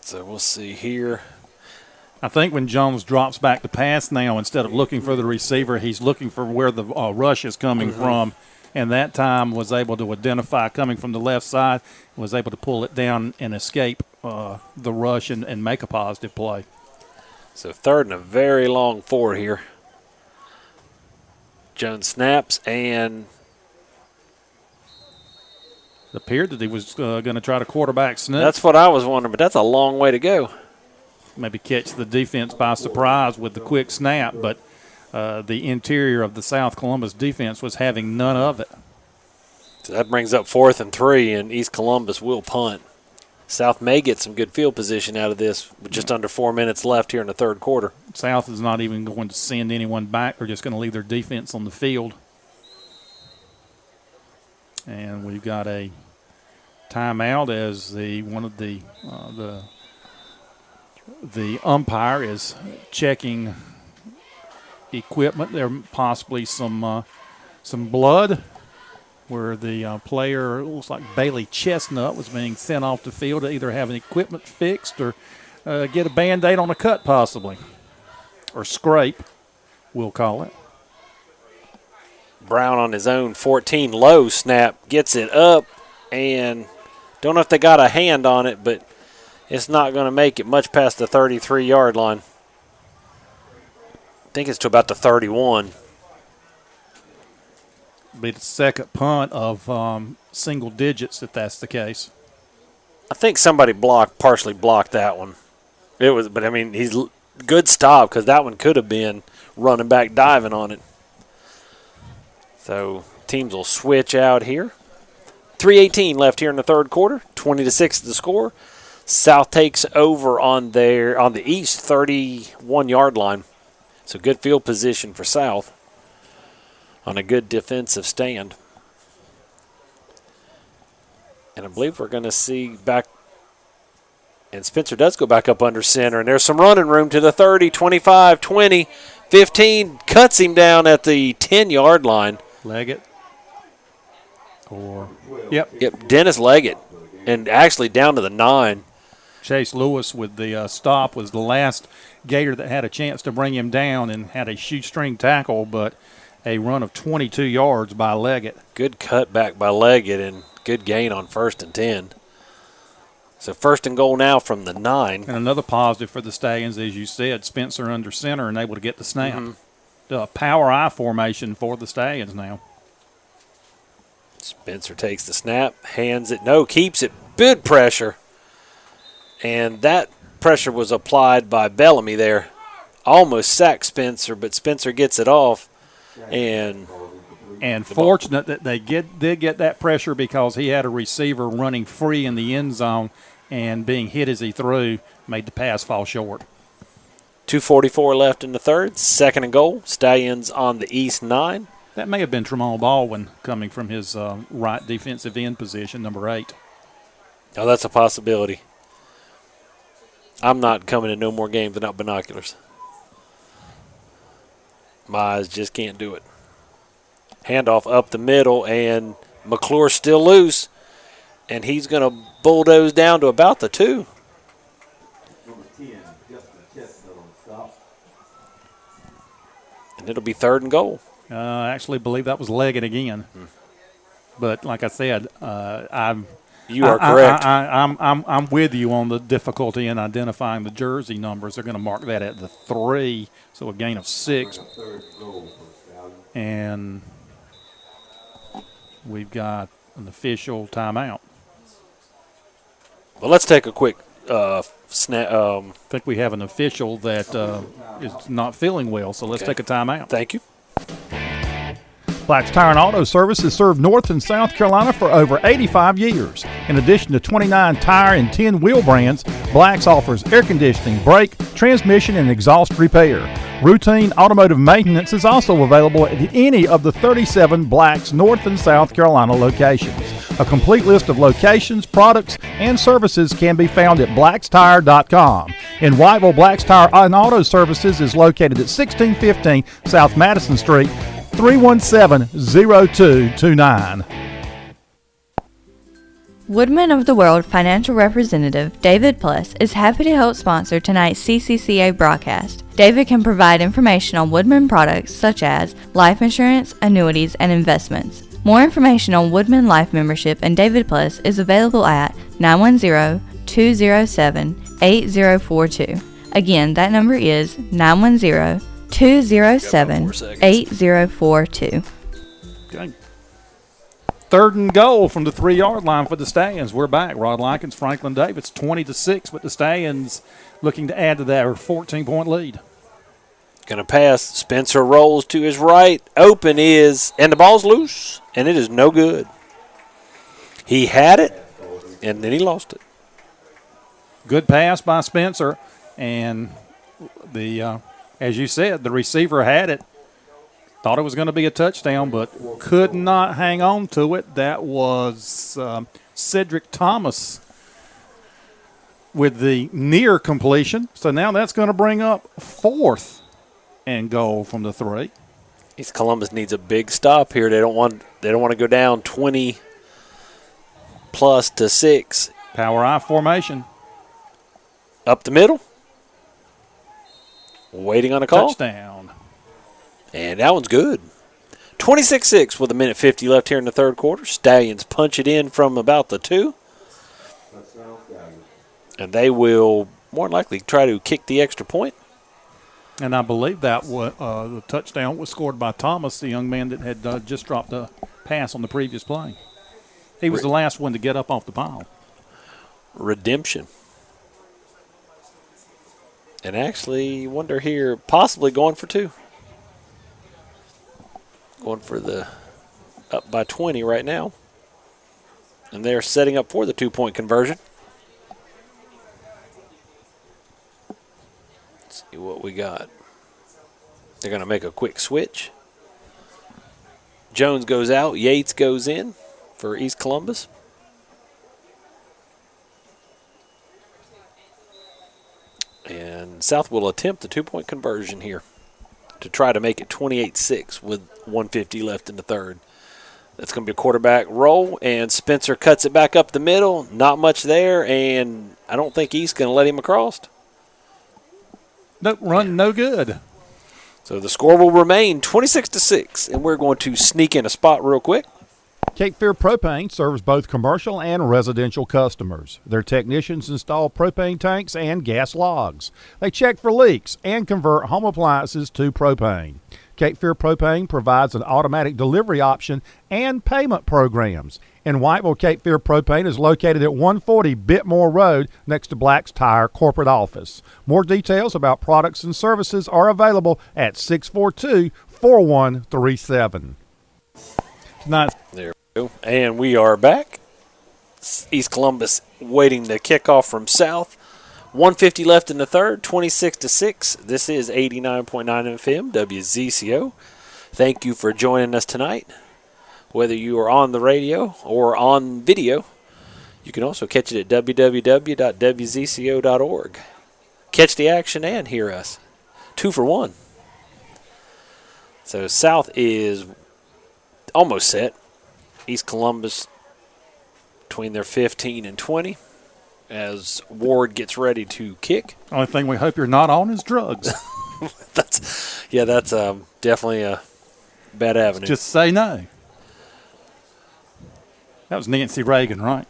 So we'll see here. I think when Jones drops back to pass now, instead of looking for the receiver, he's looking for where the rush is coming from. And that time was able to identify coming from the left side, was able to pull it down and escape the rush and make a positive play. So 3rd and a very long 4 here. Jones snaps and It appeared that he was going to try to quarterback sneak. That's what I was wondering, but that's a long way to go. Maybe catch the defense by surprise with the quick snap, but the interior of the South Columbus defense was having none of it. So that brings up 4th and 3, and East Columbus will punt. South may get some good field position out of this with just under 4 minutes left here in the third quarter. South is not even going to send anyone back. They're just going to leave their defense on the field. And we've got a timeout as the umpire is checking equipment. There possibly some blood where the player, looks like Bailey Chestnut, was being sent off the field to either have an equipment fixed or get a Band-Aid on a cut possibly, or scrape, we'll call it. Brown on his own 14 low snap, gets it up, and don't know if they got a hand on it, but it's not going to make it much past the 33-yard line. I think it's to about the 31. Be the second punt of single digits if that's the case. I think somebody partially blocked that one. But I mean, he's good stop because that one could have been running back diving on it. So teams will switch out here. 3:18 left here in the third quarter. 20-6 the score. South takes over on the east 31-yard line. So good field position for South on a good defensive stand. And I believe we're going to see back. And Spencer does go back up under center. And there's some running room to the 30, 25, 20, 15. Cuts him down at the 10-yard line. Leggett. Yep, Dennis Leggett. And actually down to the 9. Chase Lewis with the stop was the last Gator that had a chance to bring him down and had a shoestring tackle, but a run of 22 yards by Leggett. Good cutback by Leggett and good gain on 1st and 10. So 1st and goal now from the 9. And another positive for the Stallions, as you said, Spencer under center and able to get the snap. Mm-hmm. The power I formation for the Stallions now. Spencer takes the snap, hands it, keeps it. Good pressure. And that pressure was applied by Bellamy there. Almost sacked Spencer, but Spencer gets it off. And fortunate that they did get that pressure because he had a receiver running free in the end zone and being hit as he threw made the pass fall short. 2:44 left in the third. 2nd and goal. Stallions on the east 9. That may have been Tremont Baldwin coming from his right defensive end position, number 8. Oh, that's a possibility. I'm not coming to no more games without binoculars. My eyes just can't do it. Handoff up the middle, and McClure's still loose, and he's going to bulldoze down to about the 2. Number 10, Justin Chestnut on the stop. And it'll be 3rd and goal. I actually believe that was Leggett again. But like I said, You are correct. I'm with you on the difficulty in identifying the jersey numbers. They're going to mark that at the 3, so a gain of 6. And we've got an official timeout. Well, let's take a quick snap. I think we have an official that is not feeling well, so let's take a timeout. Thank you. Black's Tire and Auto Service has served North and South Carolina for over 85 years. In addition to 29 tire and 10 wheel brands, Black's offers air conditioning, brake, transmission, and exhaust repair. Routine automotive maintenance is also available at any of the 37 Black's North and South Carolina locations. A complete list of locations, products, and services can be found at blackstire.com. In Whiteville, Black's Tire and Auto Services is located at 1615 South Madison Street, 317-0229. Woodman of the World financial representative David Plus is happy to help sponsor tonight's CCCA broadcast. David can provide information on Woodman products such as life insurance, annuities, and investments. More information on Woodman Life membership and David Plus is available at 910-207-8042. Again, that number is 910-207-8042. Okay. 3rd and goal from the 3-yard line for the Stallions. We're back. Rod Likens, Franklin Davis, 20-6, but the Stallions looking to add to their 14-point lead. Going to pass. Spencer rolls to his right. Open is, and the ball's loose, and it is no good. He had it, and then he lost it. Good pass by Spencer, and the as you said, the receiver had it. Thought it was going to be a touchdown, but could not hang on to it. That was Cedric Thomas with the near completion. So now that's going to bring up 4th and goal from the 3. East Columbus needs a big stop here. They don't want to go down 20 plus to 6. Power I formation. Up the middle. Waiting on a call. Touchdown. And that one's good. 26-6 with 1:50 left here in the 3rd quarter. Stallions punch it in from about the 2. And they will more than likely try to kick the extra point. And I believe that the touchdown was scored by Thomas, the young man that had just dropped a pass on the previous play. He was the last one to get up off the pile. Redemption. And actually, wonder here, possibly going for 2. Going for the up by 20 right now. And they're setting up for the 2-point conversion. Let's see what we got. They're going to make a quick switch. Jones goes out. Yates goes in for East Columbus. And South will attempt the 2-point conversion here to try to make it 28-6 with 1:50 left in the 3rd. That's going to be a quarterback roll, and Spencer cuts it back up the middle. Not much there, and I don't think East's going to let him across. Nope, run no good. So the score will remain 26-6, and we're going to sneak in a spot real quick. Cape Fear Propane serves both commercial and residential customers. Their technicians install propane tanks and gas logs. They check for leaks and convert home appliances to propane. Cape Fear Propane provides an automatic delivery option and payment programs. In Whiteville, Cape Fear Propane is located at 140 Bitmore Road next to Black's Tire corporate office. More details about products and services are available at 642-4137. Nice. There we go. And we are back. East Columbus waiting the kickoff from South. 1:50 left in the 3rd, 26-6. This is 89.9 FM, WZCO. Thank you for joining us tonight. Whether you are on the radio or on video, you can also catch it at www.wzco.org. Catch the action and hear us. 2 for 1. So South is almost set. East Columbus between their 15 and 20 as Ward gets ready to kick. Only thing we hope you're not on is drugs. That's definitely a bad avenue. Just say no. That was Nancy Reagan, right?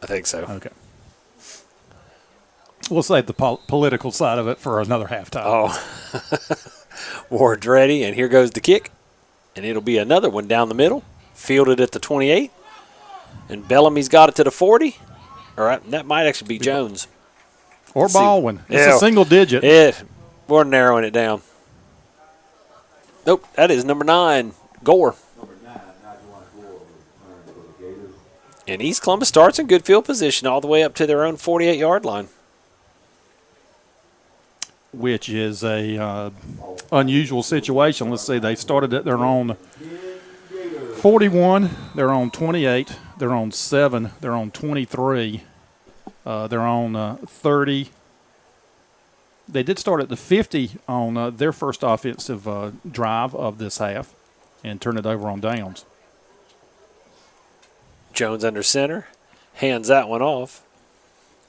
I think so. Okay. We'll save the political side of it for another halftime. Oh. Ward's ready, and here goes the kick. And it'll be another one down the middle. Fielded at the 28. And Bellamy's got it to the 40. All right, that might actually be Jones. Or Baldwin. It's Yeah. a single digit. Yeah, we're narrowing it down. Nope, that is number 9, Gore. And East Columbus starts in good field position all the way up to their own 48-yard line. Which is a unusual situation. Let's see, they started at their own 41, they're on 28, they're on 7, they're on 23, they're on 30. They did start at the 50 on their first offensive drive of this half and turn it over on downs. Jones under center, hands that one off,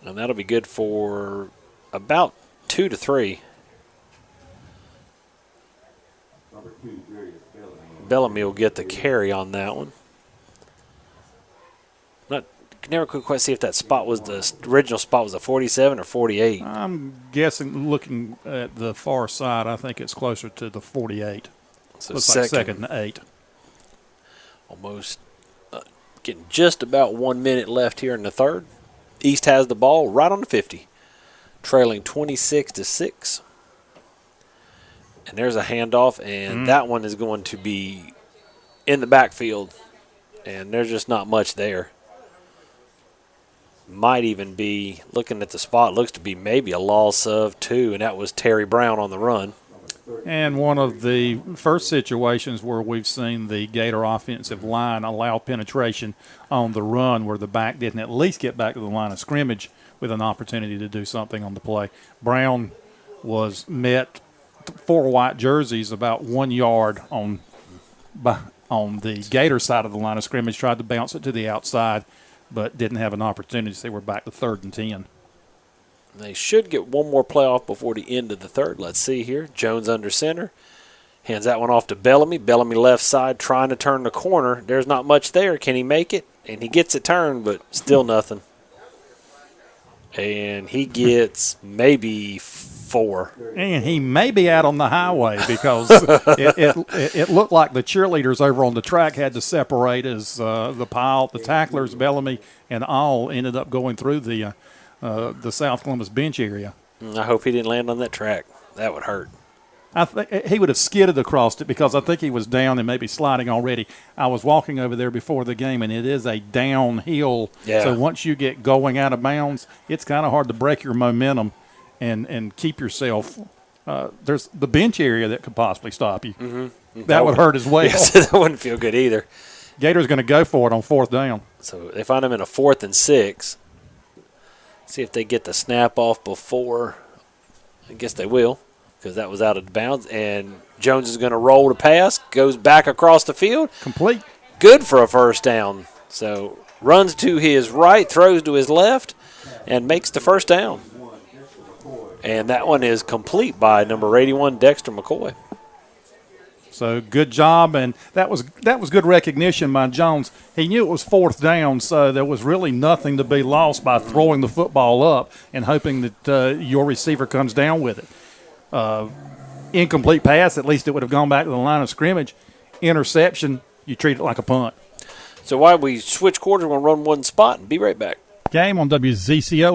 and that'll be good for about 2 to 3. Bellamy will get the carry on that one. Can never quite see if that spot was the original spot was a 47 or 48. I'm guessing, looking at the far side, I think it's closer to the 48. So Looks like second and 8. Almost Getting just about 1 minute left here in the third. East has the ball right on the 50, trailing 26-6. And there's a handoff, and that one is going to be in the backfield, and there's just not much there. Might even be, looking at the spot, looks to be maybe a loss of 2, and that was Terry Brown on the run. And one of the first situations where we've seen the Gator offensive line allow penetration on the run where the back didn't at least get back to the line of scrimmage with an opportunity to do something on the play. Brown was met 4 white jerseys about 1 yard on the Gator side of the line of scrimmage, tried to bounce it to the outside, but didn't have an opportunity, so they were back to 3rd and 10. They should get one more play off before the end of the third. Let's see here. Jones under center. Hands that one off to Bellamy. Bellamy left side trying to turn the corner. There's not much there. Can he make it? And he gets it turned, but still nothing. And he gets maybe 4. And he may be out on the highway because it looked like the cheerleaders over on the track had to separate as the tacklers, Bellamy, and all ended up going through the South Columbus bench area. I hope he didn't land on that track. That would hurt. I think he would have skidded across it because I think he was down and maybe sliding already. I was walking over there before the game, and it is a downhill. Yeah. So once you get going out of bounds, it's kind of hard to break your momentum and keep yourself. There's the bench area that could possibly stop you. Mm-hmm. That would hurt as well. Yes, that wouldn't feel good either. Gator's going to go for it on 4th down. So they find him in a 4th and 6. See if they get the snap off before. I guess they will, because that was out of bounds. And Jones is going to roll the pass, goes back across the field. Complete. Good for a first down. So runs to his right, throws to his left, and makes the first down. And that one is complete by number 81, Dexter McCoy. So good job, and that was good recognition by Jones. He knew it was 4th down, so there was really nothing to be lost by throwing the football up and hoping that your receiver comes down with it. Incomplete pass, at least it would have gone back to the line of scrimmage. Interception, you treat it like a punt. So while we switch quarters, we're going to run one spot and be right back. Game on WZCO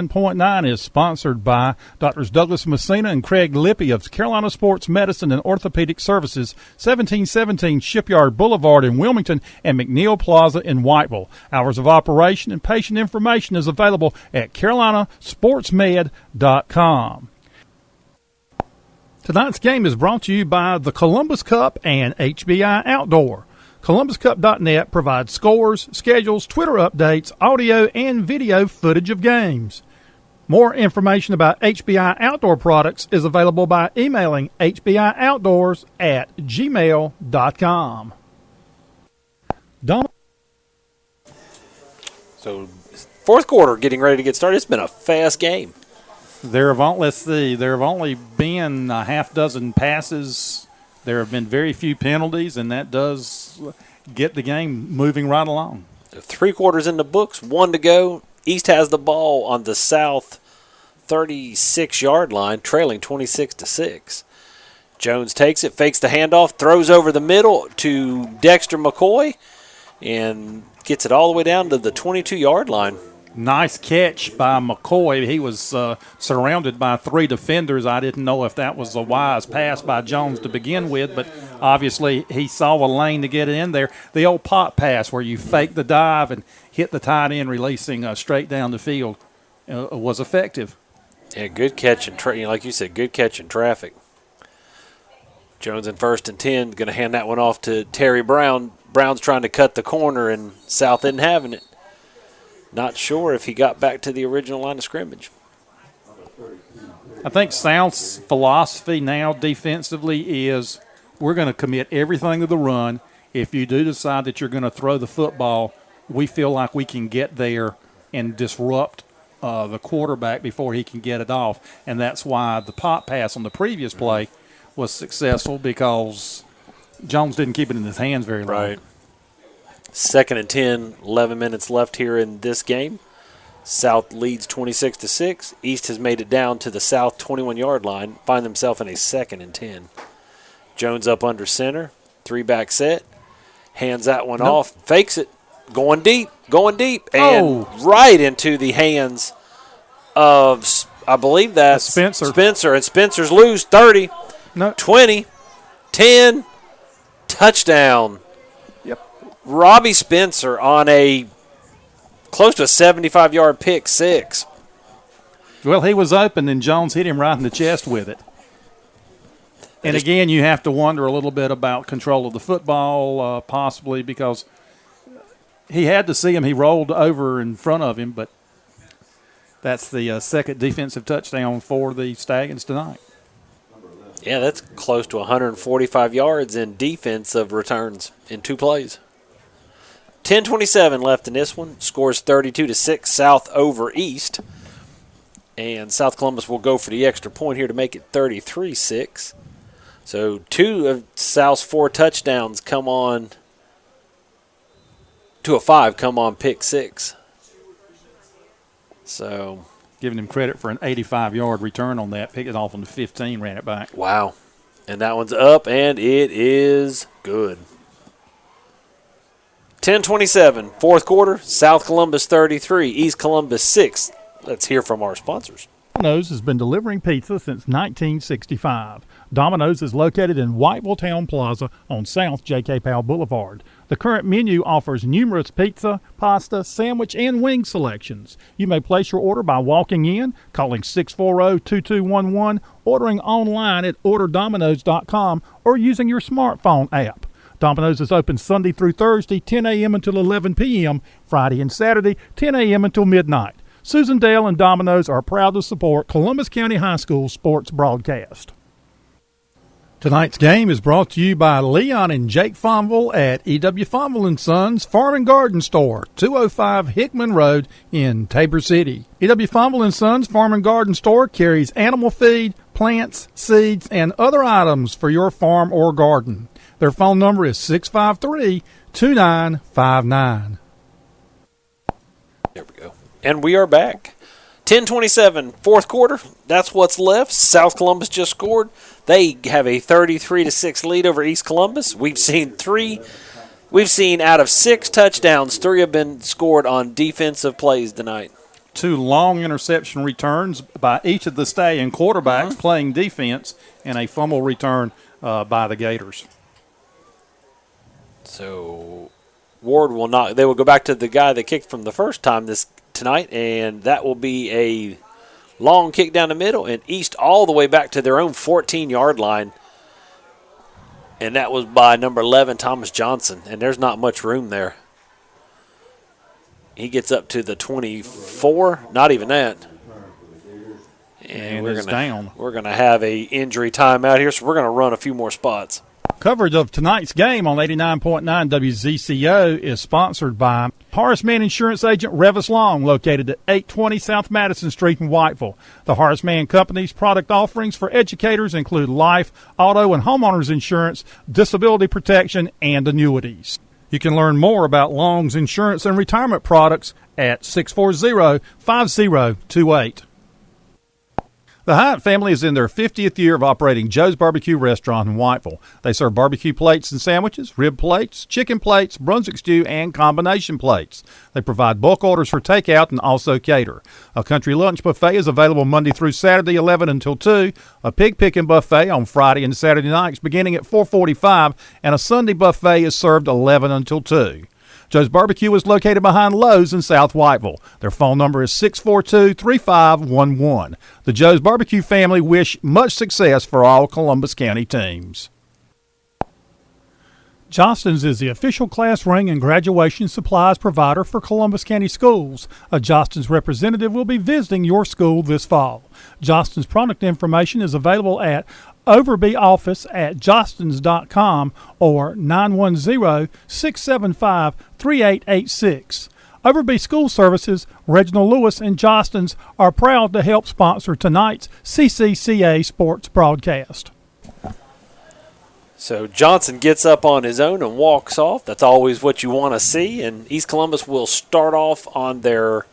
89.9 is sponsored by Drs. Douglas Messina and Craig Lippy of Carolina Sports Medicine and Orthopedic Services, 1717 Shipyard Boulevard in Wilmington and McNeil Plaza in Whiteville. Hours of operation and patient information is available at carolinasportsmed.com. Tonight's game is brought to you by the Columbus Cup and HBI Outdoor. ColumbusCup.net provides scores, schedules, Twitter updates, audio, and video footage of games. More information about HBI Outdoor products is available by emailing hbioutdoors@gmail.com. So fourth quarter getting ready to get started. It's been a fast game. There have only been a half dozen passes. There have been very few penalties, and that does get the game moving right along. 3 quarters in the books, 1 to go. East has the ball on the south 36-yard line, trailing 26-6. Jones takes it, fakes the handoff, throws over the middle to Dexter McCoy, and gets it all the way down to the 22-yard line. Nice catch by McCoy. He was surrounded by 3 defenders. I didn't know if that was a wise pass by Jones to begin with, but obviously he saw a lane to get it in there. The old pop pass where you fake the dive and hit the tight end, releasing straight down the field, was effective. Yeah, good catch and like you said, good catch in traffic. Jones in 1st and 10, going to hand that one off to Terry Brown. Brown's trying to cut the corner, and South isn't having it. Not sure if he got back to the original line of scrimmage. I think South's philosophy now defensively is we're going to commit everything to the run. If you do decide that you're going to throw the football, we feel like we can get there and disrupt the quarterback before he can get it off. And that's why the pop pass on the previous play was successful, because Jones didn't keep it in his hands very long. Right. 2nd and 10, 11 minutes left here in this game. South leads 26-6. East has made it down to the South 21-yard line, find themselves in a 2nd and 10. Jones up under center, 3-back set, hands that one off, fakes it, going deep, and right into the hands of, I believe that's Spencer. And Spencer's loose. 30, 20, 10, touchdown. Yep. Robbie Spencer on a close to a 75-yard pick six. Well, he was open, and Jones hit him right in the chest with it. And again, you have to wonder a little bit about control of the football, possibly, because he had to see him. He rolled over in front of him, but that's the second defensive touchdown for the Stallions tonight. Yeah, that's close to 145 yards in defensive returns in 2 plays. 10:27 left in this one. Scores 32-6 South over East. And South Columbus will go for the extra point here to make it 33-6. So 2 of South's 4 touchdowns come on, 2 of 5 come on pick six. So giving him credit for an 85-yard return on that. Picked it off on the 15, ran it back. Wow. And that one's up, and it is good. 10:27, fourth quarter, South Columbus 33, East Columbus 6. Let's hear from our sponsors. Domino's has been delivering pizza since 1965. Domino's is located in Whiteville Town Plaza on South J.K. Powell Boulevard. The current menu offers numerous pizza, pasta, sandwich, and wing selections. You may place your order by walking in, calling 640-2211, ordering online at orderdominoes.com, or using your smartphone app. Domino's is open Sunday through Thursday, 10 a.m. until 11 p.m., Friday and Saturday, 10 a.m. until midnight. Susan Dale and Domino's are proud to support Columbus County High School sports broadcast. Tonight's game is brought to you by Leon and Jake Fonville at E.W. Fonville & Sons Farm and Garden Store, 205 Hickman Road in Tabor City. E.W. Fonville & Sons Farm and Garden Store carries animal feed, plants, seeds, and other items for your farm or garden. Their phone number is 653-2959. There we go. And we are back. 10:27, fourth quarter. That's what's left. South Columbus just scored. They have a 33-6 lead over East Columbus. We've seen out of 6 touchdowns, 3 have been scored on defensive plays tonight. 2 long interception returns by each of the Stallion quarterbacks playing defense, and a fumble return by the Gators. So Ward will not. They will go back to the guy that kicked from the first time tonight, and that will be a long kick down the middle and East all the way back to their own 14-yard line. And that was by number 11, Thomas Johnson, and there's not much room there. He gets up to the 24, not even that. And we're going to have a injury timeout here, so we're going to run a few more spots. Coverage of tonight's game on 89.9 WZCO is sponsored by Horace Mann Insurance Agent Revis Long, located at 820 South Madison Street in Whiteville. The Horace Mann Company's product offerings for educators include life, auto, and homeowners insurance, disability protection, and annuities. You can learn more about Long's insurance and retirement products at 640-5028. The Hyatt family is in their 50th year of operating Joe's Barbecue Restaurant in Whiteville. They serve barbecue plates and sandwiches, rib plates, chicken plates, Brunswick stew, and combination plates. They provide bulk orders for takeout and also cater. A country lunch buffet is available Monday through Saturday, 11 until 2. A pig picking buffet on Friday and Saturday nights beginning at 4:45, and a Sunday buffet is served 11 until 2. Joe's Barbecue is located behind Lowe's in South Whiteville. Their phone number is 642-3511. The Joe's Barbecue family wish much success for all Columbus County teams. Johnston's is the official class ring and graduation supplies provider for Columbus County schools. A Johnston's representative will be visiting your school this fall. Johnston's product information is available at Overby office at johnston's.com or 910-675-3886. Overby School Services, Reginald Lewis, and Johnston's are proud to help sponsor tonight's CCCA sports broadcast. So Johnson gets up on his own and walks off. That's always what you want to see. And East Columbus will start off on their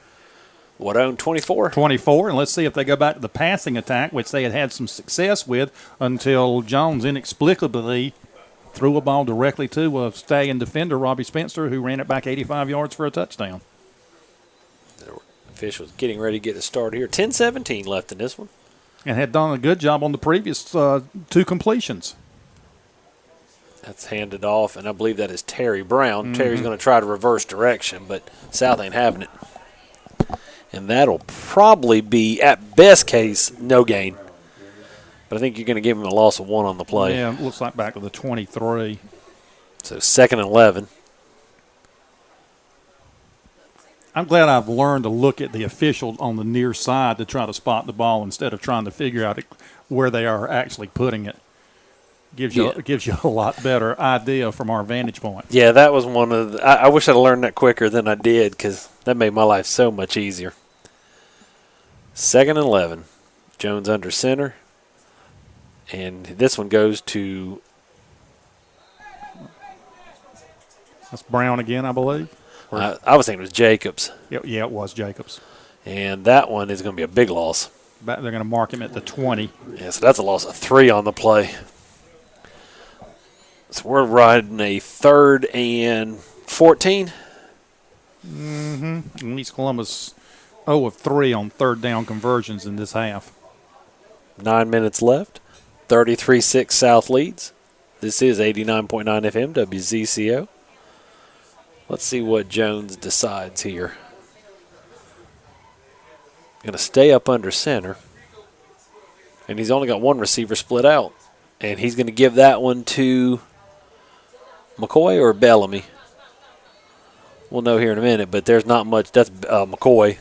own 24? 24, and let's see if they go back to the passing attack, which they had some success with until Jones inexplicably threw a ball directly to a Stallion defender, Robbie Spencer, who ran it back 85 yards for a touchdown. The officials getting ready to get it started here. 10-17 left in this one. And had done a good job on the previous 2 completions. That's handed off, and I believe that is Terry Brown. Terry's going to try to reverse direction, but South ain't having it. And that'll probably be, at best case, no gain. But I think you're going to give him a loss of 1 on the play. Yeah, looks like back to the 23. So 2nd and 11. I'm glad I've learned to look at the officials on the near side to try to spot the ball instead of trying to figure out where they are actually putting it. Gives you a lot better idea from our vantage point. Yeah, that was one of the – I wish I'd learned that quicker than I did because that made my life so much easier. 2nd and 11. Jones under center. And this one goes to – That's Brown again, I believe. I was thinking it was Jacobs. Yeah, it was Jacobs. And that one is going to be a big loss. They're going to mark him at the 20. Yeah, so that's a loss of 3 on the play. So we're riding a 3rd and 14. Mm-hmm. East Columbus 0 of 3 on 3rd down conversions in this half. 9 minutes left. 33-6 South leads. This is 89.9 FM WZCO. Let's see what Jones decides here. Going to stay up under center. And he's only got 1 receiver split out. And he's going to give that one to McCoy or Bellamy. We'll know here in a minute, but there's not much. That's McCoy,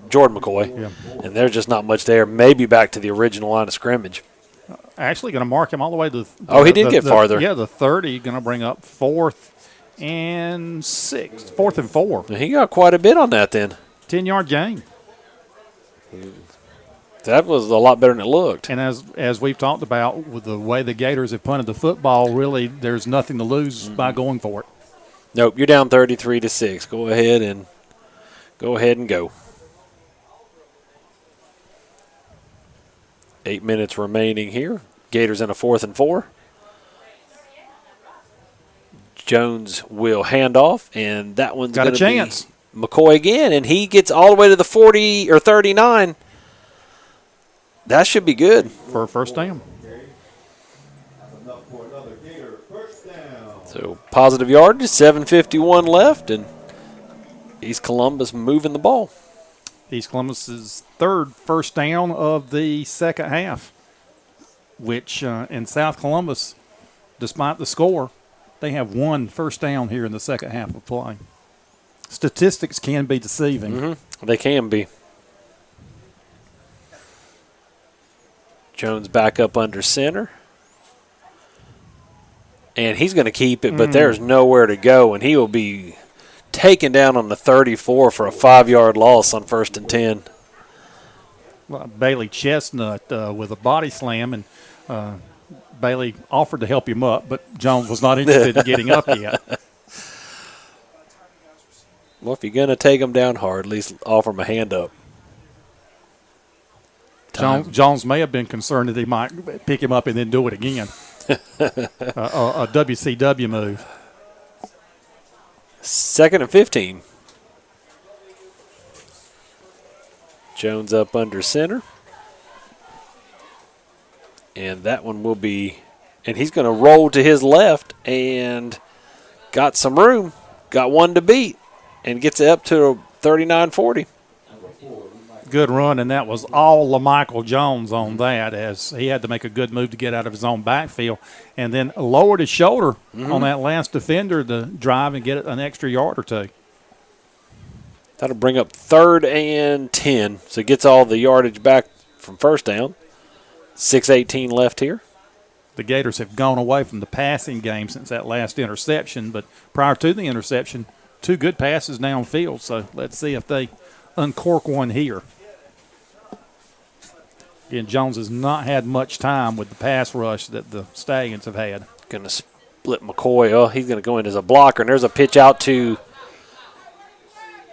Jordan McCoy. Yeah. And there's just not much there. Maybe back to the original line of scrimmage. Actually going to mark him all the way to he did get farther. Yeah, the 30. Going to bring up 4th and 6. 4th and 4. He got quite a bit on that then. 10-yard gain. That was a lot better than it looked. And as we've talked about, with the way the Gators have punted the football, really there's nothing to lose by going for it. Nope, you're down 33-6. Go ahead and go. 8 minutes remaining here. Gators in a 4th and 4. Jones will hand off, and that one's got a chance. McCoy again, and he gets all the way to the 40 or 39. That should be good. For a first down. So positive yardage, 7:51 left, and East Columbus moving the ball. East Columbus's 3rd first down of the second half, which in South Columbus, despite the score, they have 1 first down here in the second half of play. Statistics can be deceiving. Mm-hmm. They can be. Jones back up under center. And he's going to keep it, but there's nowhere to go, and he will be taken down on the 34 for a 5-yard loss on 1st and 10. Well, Bailey Chestnut with a body slam, and Bailey offered to help him up, but Jones was not interested in getting up yet. Well, if you're going to take him down hard, at least offer him a hand up. Jones may have been concerned that he might pick him up and then do it again. A WCW move. 2nd and 15. Jones up under center. And that one will be, and he's going to roll to his left and got some room, got 1 to beat, and gets it up to 39-40. Good run, and that was all LaMichael Jones on that, as he had to make a good move to get out of his own backfield and then lowered his shoulder on that last defender to drive and get an extra yard or 2. That'll bring up 3rd and 10, so it gets all the yardage back from first down. 6:18 left here. The Gators have gone away from the passing game since that last interception, but prior to the interception, 2 good passes downfield, so let's see if they uncork one here. Again, Jones has not had much time with the pass rush that the Stallions have had. Going to split McCoy. Oh, he's going to go in as a blocker, and there's a pitch out to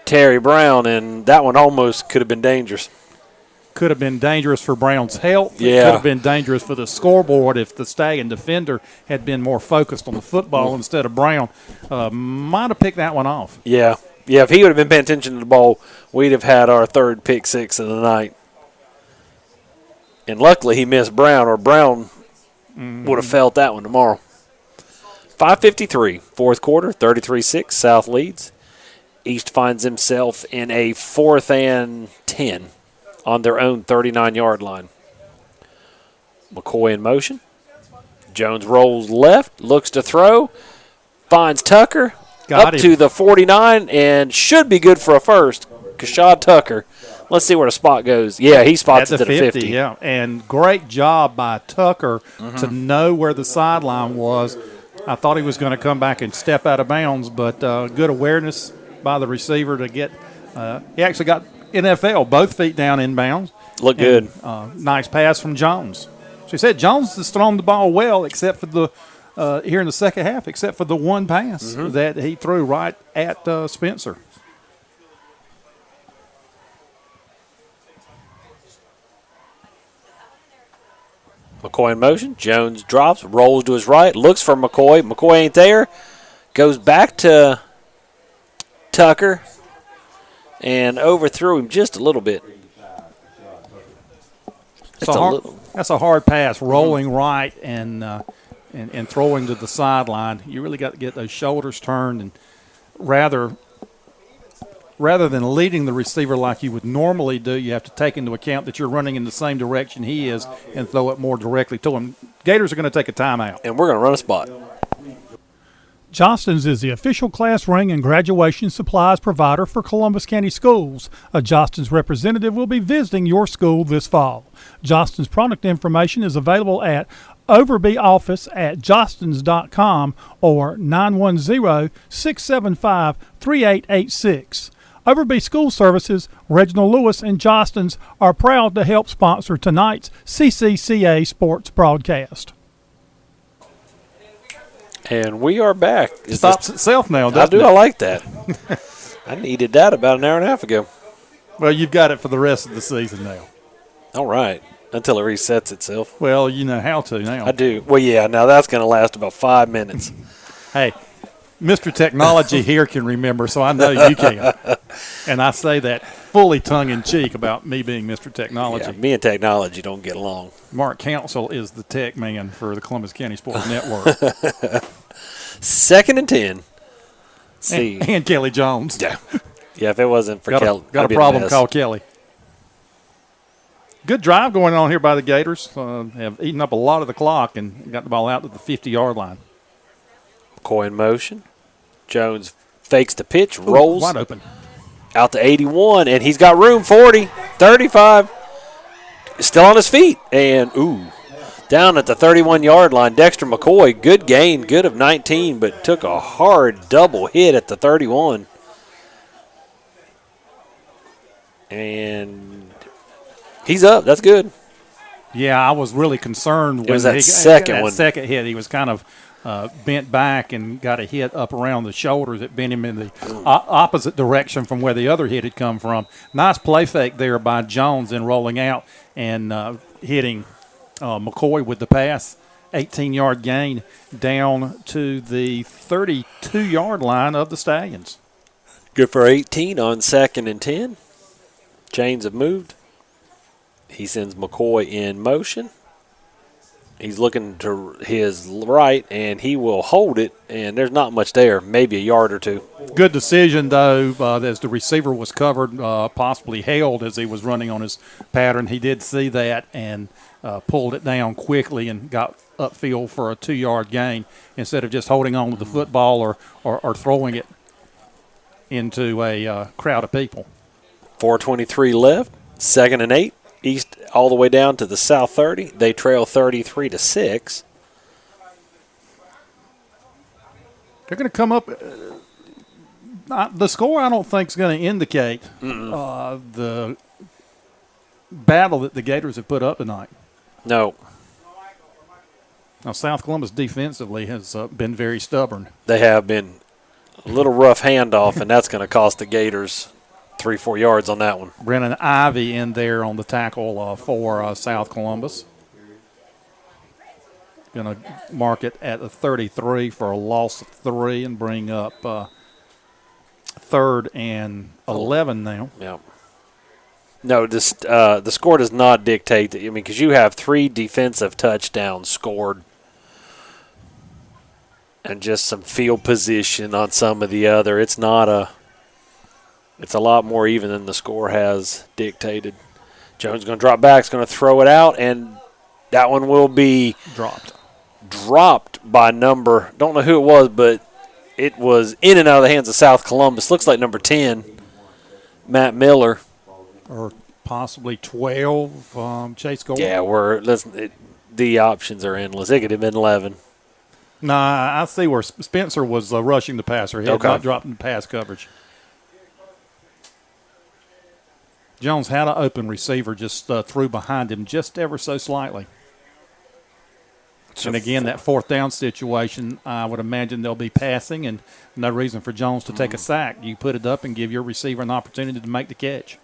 Terry Brown, and that one almost could have been dangerous. could have been dangerous for Brown's health. Yeah. It could have been dangerous for the scoreboard if the Stallion defender had been more focused on the football instead of Brown. Might have picked that one off. Yeah. Yeah, if he would have been paying attention to the ball, we'd have had our third pick six of the night. And luckily he missed Brown, or Brown would have felt that one tomorrow. 5:53, fourth quarter, 33-6, South leads. East finds himself in a 4th and 10 on their own 39-yard line. McCoy in motion. Jones rolls left, looks to throw, finds Tucker, Got him. to the 49, and should be good for a first. Kashad Tucker. Let's see where the spot goes. Yeah, he spots it At to the 50. Yeah, and great job by Tucker to know where the sideline was. I thought he was going to come back and step out of bounds, but good awareness by the receiver to get he actually got NFL, both feet down in bounds. Look good. Nice pass from Jones. She said Jones has thrown the ball well except for the here in the second half, except for the one pass that he threw right at Spencer. McCoy in motion. Jones drops, rolls to his right, looks for McCoy. McCoy ain't there. Goes back to Tucker and overthrew him just a little bit. That's a hard pass, rolling right and throwing to the sideline. You really got to get those shoulders turned, and rather than leading the receiver like you would normally do, you have to take into account that you're running in the same direction he is and throw it more directly to him. Gators are going to take a timeout. And we're going to run a spot. Johnston's is the official class ring and graduation supplies provider for Columbus County Schools. A Johnston's representative will be visiting your school this fall. Johnston's product information is available at Overby office at johnston's.com or 910-675-3886. Overby School Services, Reginald Lewis, and Johnston's are proud to help sponsor tonight's CCCA sports broadcast. And we are back. Stops itself now, doesn't I it? I like that. I needed that about an hour and a half ago. Well, you've got it for the rest of the season now. All right. Until it resets itself. Well, you know how to now. I do. Well, yeah, now that's going to last about 5 minutes. Hey, Mr. Technology here can remember, so I know you can. And I say that fully tongue-in-cheek about me being Mr. Technology. Yeah, me and technology don't get along. Mark Council is the tech man for the Columbus County Sports Network. 2nd and 10. See. And Kelly Jones. Yeah, if it wasn't for Kelly. Got I'd a be in problem, mess. call Kelly. Good drive going on here by the Gators. Have eaten up a lot of the clock and got the ball out to the 50-yard line. McCoy in motion. Jones fakes the pitch, rolls Wide open. out to 81, and he's got room. 40, 35. Still on his feet. And, down at the 31-yard line, Dexter McCoy, good gain, good of 19, but took a hard double hit at the 31. And he's up. That's good. Yeah, I was really concerned when was that he second got one. that second hit. He was kind of bent back and got a hit up around the shoulders that bent him in the opposite direction from where the other hit had come from. Nice play fake there by Jones in rolling out and hitting McCoy with the pass. 18-yard gain down to the 32-yard line of the Stallions. Good for 18 on 2nd and 10. Chains have moved. He sends McCoy in motion. He's looking to his right, and he will hold it, and there's not much there, maybe a yard or two. Good decision, though, as the receiver was covered, possibly held as he was running on his pattern. He did see that and pulled it down quickly and got upfield for a 2-yard gain instead of just holding on to the football or throwing it into a crowd of people. 4:23 left, 2nd and 8. East all the way down to the south 30. They trail 33-6. They're going to come up. The score, I don't think, is going to indicate the battle that the Gators have put up tonight. No, Now, South Columbus defensively has been very stubborn. they have been a little rough handoff, and that's going to cost the Gators 3-4 yards on that one. Brennan Ivy in there on the tackle for South Columbus. Going to mark it at the 33 for a loss of 3 and bring up 3rd and 11 now. Yeah. No, this the score does not dictate that. I mean, because you have 3 defensive touchdowns scored and just some field position on some of the other. It's not a. It's a lot more even than the score has dictated. Jones going to drop back. Is going to throw it out, and that one will be dropped by number. Don't know who it was, but it was in and out of the hands of South Columbus. Looks like number 10, Matt Miller. Or possibly 12, Chase Gore. Yeah, the options are endless. It could have been 11. Nah, I see where Spencer was rushing the passer. He had not dropped the pass coverage. Jones had an open receiver, just threw behind him just ever so slightly. And again, that 4th down situation, I would imagine they'll be passing and no reason for Jones to take a sack. You put it up and give your receiver an opportunity to make the catch.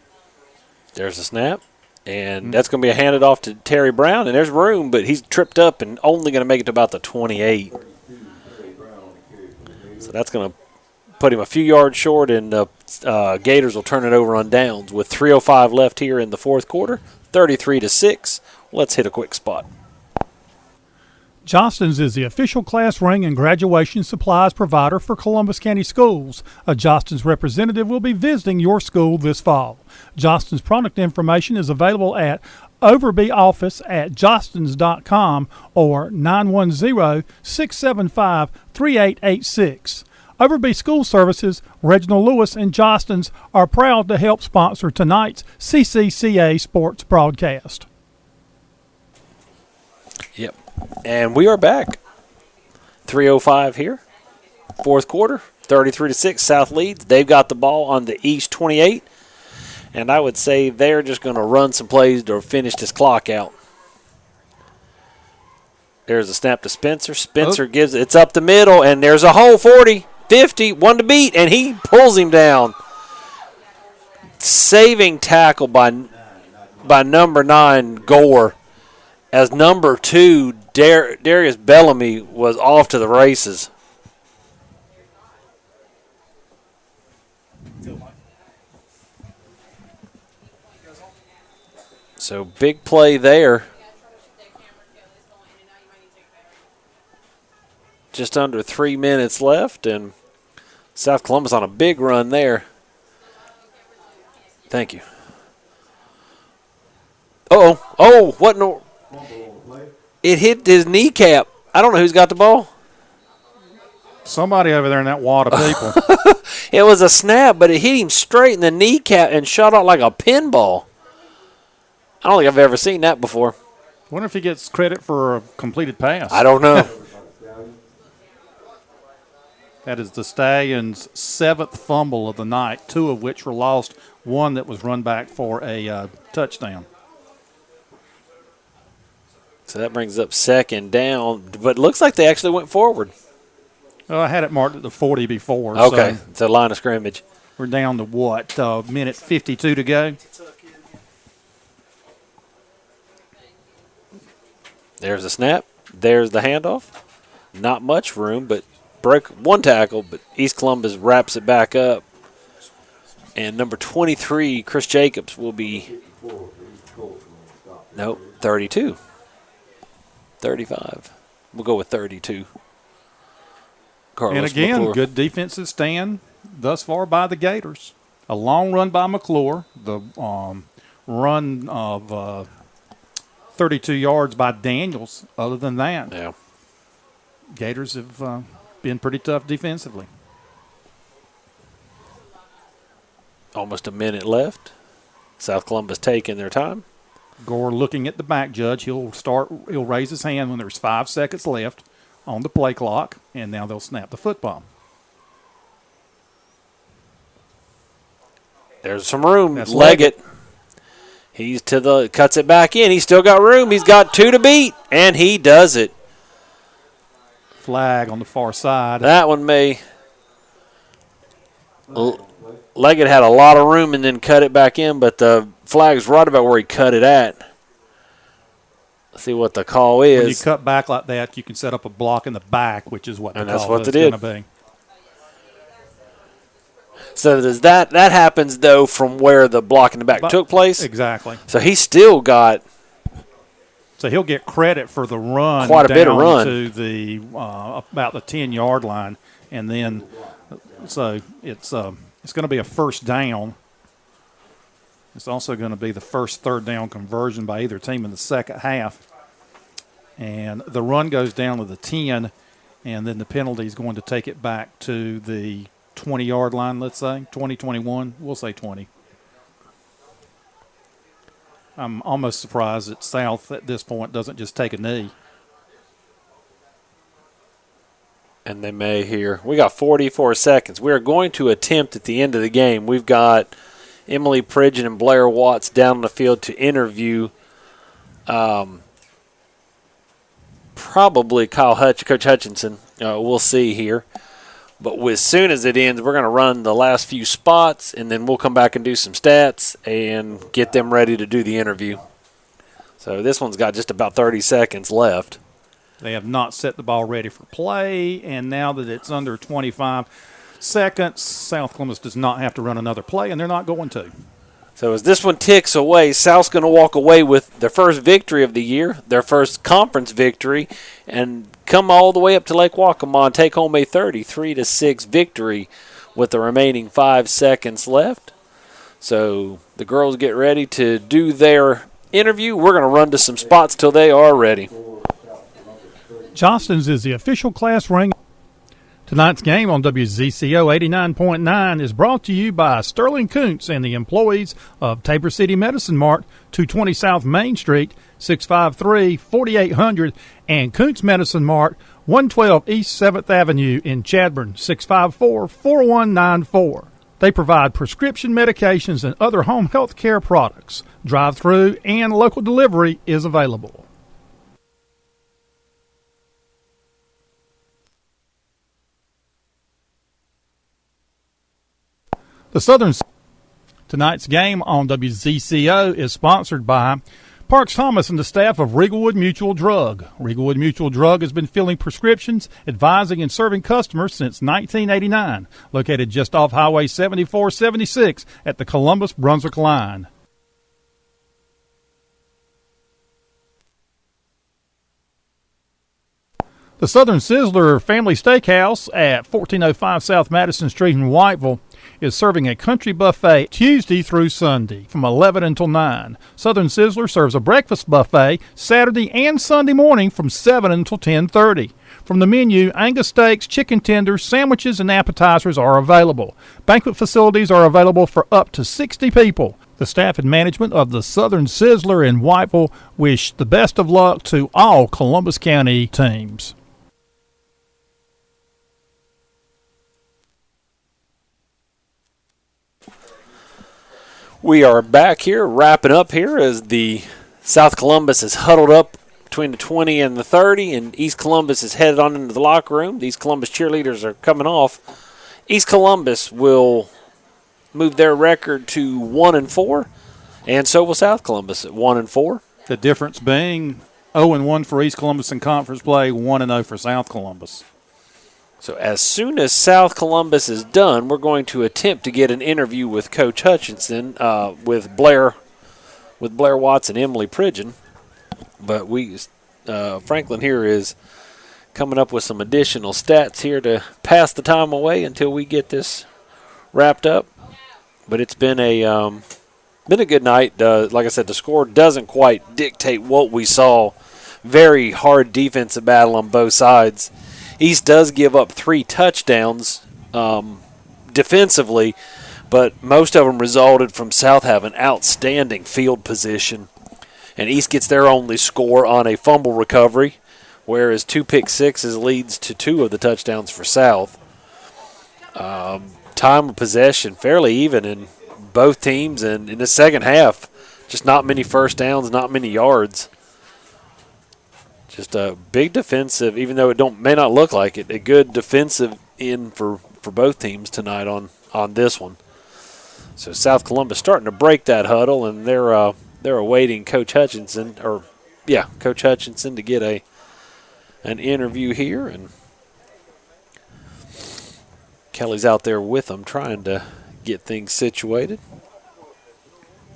There's a snap, and that's going to be handed off to Terry Brown, and there's room, but he's tripped up and only going to make it to about the 28. So that's going to put him a few yards short, and the Gators will turn it over on downs with 3:05 left here in the 4th quarter, 33-6. Let's hit a quick spot. Johnston's is the official class ring and graduation supplies provider for Columbus County Schools. A Johnston's representative will be visiting your school this fall. Johnston's product information is available at Overby office at johnston's.com or 910-675-3886. Overby School Services, Reginald Lewis, and Johnston's are proud to help sponsor tonight's CCCA sports broadcast. Yep. And we are back. 3:05 here. 4th quarter, 33-6. South leads. They've got the ball on the East 28. And I would say they're just going to run some plays to finish this clock out. There's a snap to Spencer. Spencer gives it. It's up the middle, and there's a hole. 40, 50, one to beat, and he pulls him down. Saving tackle by number 9, Gore, as number 2, Darius Bellamy, was off to the races. So big play there. Just under 3 minutes left, and South Columbus on a big run there. Thank you. Oh, what no? It hit his kneecap. I don't know who's got the ball. Somebody over there in that wad of people. It was a snap, but it hit him straight in the kneecap and shot out like a pinball. I don't think I've ever seen that before. I wonder if he gets credit for a completed pass. I don't know. That is the Stallions' 7th fumble of the night, 2 of which were lost, 1 that was run back for a touchdown. So that brings up 2nd down, but it looks like they actually went forward. Well, I had it marked at the 40 before. Okay, so it's a line of scrimmage. we're down to what, minute 52 to go? There's a snap. There's the handoff. Not much room, but broke one tackle, but East Columbus wraps it back up. And number 23, Chris Jacobs, will be, 32. 35. We'll go with 32. Carlos And again, McClure. good defensive stand thus far by the Gators. A long run by McClure. The run of 32 yards by Daniels. Other than that, Yeah. Gators have been pretty tough defensively. Almost a minute left. South Columbus taking their time. Gore looking at the back judge. He'll raise his hand when there's 5 seconds left on the play clock, and now they'll snap the football. There's some room. That's Leggett. He's cuts it back in. He's still got room. He's got 2 to beat, and he does it. Flag on the far side. That one may. Leggett had a lot of room and then cut it back in, but the flag's right about where he cut it at. Let's see what the call is. When you cut back like that, you can set up a block in the back, which is what the call is going to be. So does that happens, though, from where the block in the back took place? Exactly. So he still got – so he'll get credit for the run quite a bit of run to the about the 10-yard line, and then so it's going to be a first down. It's also going to be the first third down conversion by either team in the second half, and the run goes down to the 10, and then the penalty is going to take it back to the 20-yard line. Let's say 20, 21. We'll say 20. I'm almost surprised that South at this point doesn't just take a knee. And they may here. We got 44 seconds. We are going to attempt at the end of the game. We've got Emily Pridgeon and Blair Watts down on the field to interview probably Coach Hutchinson. We'll see here. But as soon as it ends, we're going to run the last few spots, and then we'll come back and do some stats and get them ready to do the interview. So this one's got just about 30 seconds left. They have not set the ball ready for play, and now that it's under 25 seconds, South Columbus does not have to run another play, and they're not going to. So as this one ticks away, South's going to walk away with their first victory of the year, their first conference victory, and come all the way up to Lake Waccamaw and take home a 33-6 victory with the remaining 5 seconds left. So the girls get ready to do their interview. We're going to run to some spots till they are ready. Johnston's is the official class ring. Tonight's game on WZCO 89.9 is brought to you by Sterling Kuntz and the employees of Tabor City Medicine Mart, 220 South Main Street, 653-4800, and Kuntz Medicine Mart, 112 East 7th Avenue in Chadbourne, 654-4194. They provide prescription medications and other home health care products. Drive-through and local delivery is available. Tonight's game on WZCO is sponsored by Parks Thomas and the staff of Riegelwood Mutual Drug. Riegelwood Mutual Drug has been filling prescriptions, advising, and serving customers since 1989. Located just off Highway 7476 at the Columbus-Brunswick line. The Southern Sizzler Family Steakhouse at 1405 South Madison Street in Whiteville is serving a country buffet Tuesday through Sunday from 11 until 9. Southern Sizzler serves a breakfast buffet Saturday and Sunday morning from 7 until 10:30. From the menu, Angus steaks, chicken tenders, sandwiches, and appetizers are available. Banquet facilities are available for up to 60 people. The staff and management of the Southern Sizzler in Whiteville wish the best of luck to all Columbus County teams. We are back here, wrapping up here as the South Columbus is huddled up between the 20 and the 30, and East Columbus is headed on into the locker room. The East Columbus cheerleaders are coming off. East Columbus will move their record to 1-4, and so will South Columbus at 1-4. The difference being 0-1 for East Columbus in conference play, 1-0 for South Columbus. So as soon as South Columbus is done, we're going to attempt to get an interview with Coach Hutchinson, with Blair Watts and Emily Pridgeon. But Franklin here is coming up with some additional stats here to pass the time away until we get this wrapped up. But it's been a good night. Like I said, the score doesn't quite dictate what we saw. Very hard defensive battle on both sides. East does give up 3 touchdowns defensively, but most of them resulted from South having outstanding field position. And East gets their only score on a fumble recovery, whereas 2 pick sixes leads to 2 of the touchdowns for South. Time of possession fairly even in both teams, and in the second half, just not many first downs, not many yards. Just a big defensive, even though it may not look like it, a good defensive in for both teams tonight on this one. So South Columbus starting to break that huddle, and they're awaiting Coach Hutchinson, Coach Hutchinson to get an interview here, and Kelly's out there with them trying to get things situated.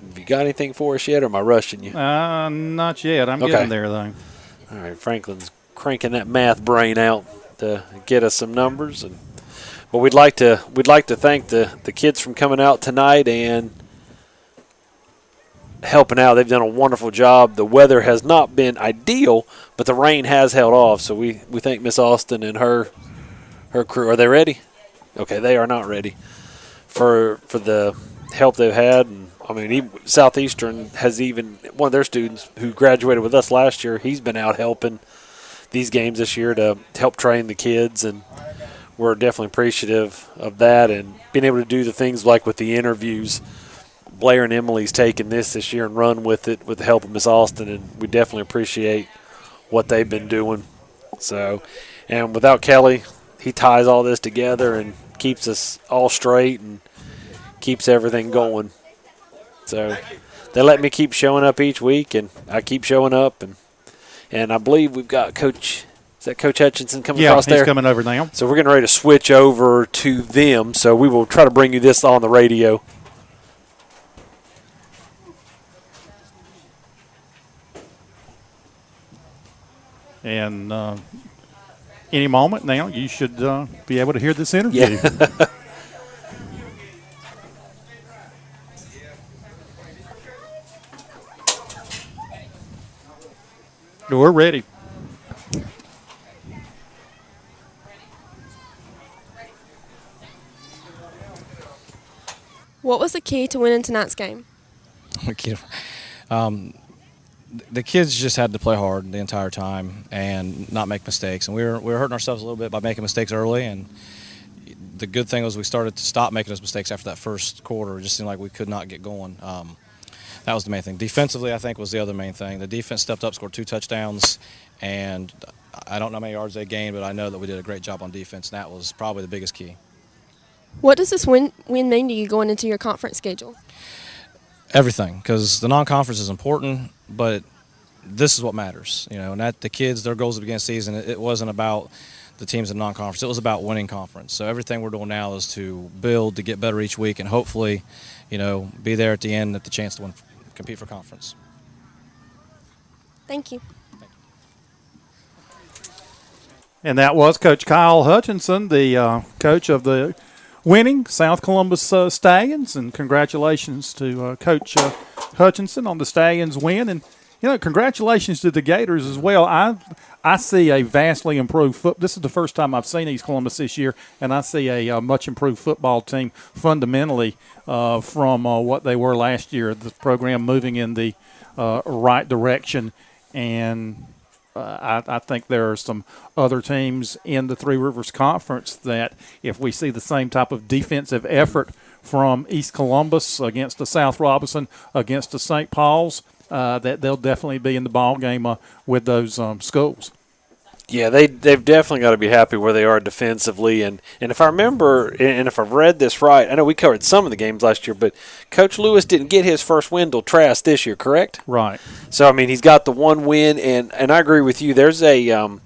Have you got anything for us yet, or am I rushing you? Not yet. I'm getting there, though. All right, Franklin's cranking that math brain out to get us some numbers, but we'd like to thank the kids from coming out tonight and helping out. They've done a wonderful job. The weather has not been ideal, but the rain has held off. So we thank Miss Austin and her crew. Are they ready? Okay, they are not ready for the help they've had. And I mean, Southeastern has even one of their students who graduated with us last year. He's been out helping these games this year to help train the kids, and we're definitely appreciative of that and being able to do the things like with the interviews. Blair and Emily's taken this year and run with it with the help of Miss Austin, and we definitely appreciate what they've been doing. So, and without Kelly, he ties all this together and keeps us all straight and keeps everything going. So they let me keep showing up each week, and I keep showing up, and I believe we've got Coach Hutchinson coming across there? Yeah, he's coming over now. So we're getting ready to switch over to them, so we will try to bring you this on the radio. And any moment now, you should be able to hear this interview. Yeah. We're ready. What was the key to winning tonight's game? The kids just had to play hard the entire time and not make mistakes. And we were hurting ourselves a little bit by making mistakes early. And the good thing was we started to stop making those mistakes after that first quarter. It just seemed like we could not get going. That was the main thing. Defensively, I think, was the other main thing. The defense stepped up, scored 2 touchdowns, and I don't know how many yards they gained, but I know that we did a great job on defense, and that was probably the biggest key. What does this win mean to you going into your conference schedule? Everything, because the non-conference is important, but this is what matters, and that the kids, their goals at the beginning of the season, it wasn't about the teams in non-conference. It was about winning conference. So everything we're doing now is to build, to get better each week, and hopefully, be there at the end at the chance to compete for conference. Thank you. And that was Coach Kyle Hutchinson, the coach of the winning South Columbus Stallions. And congratulations to Coach Hutchinson on the Stallions win. And, congratulations to the Gators as well. I see a vastly improved football. This is the first time I've seen East Columbus this year, and I see a much improved football team fundamentally from what they were last year. The program moving in the right direction, and I think there are some other teams in the Three Rivers Conference that if we see the same type of defensive effort from East Columbus against the South Robinson, against the St. Paul's, that they'll definitely be in the ball game with those schools. Yeah, they've definitely got to be happy where they are defensively. And if I remember, and if I've read this right, I know we covered some of the games last year, but Coach Lewis didn't get his first win till Trask this year, correct? Right. So, I mean, he's got the one win, and I agree with you. There's a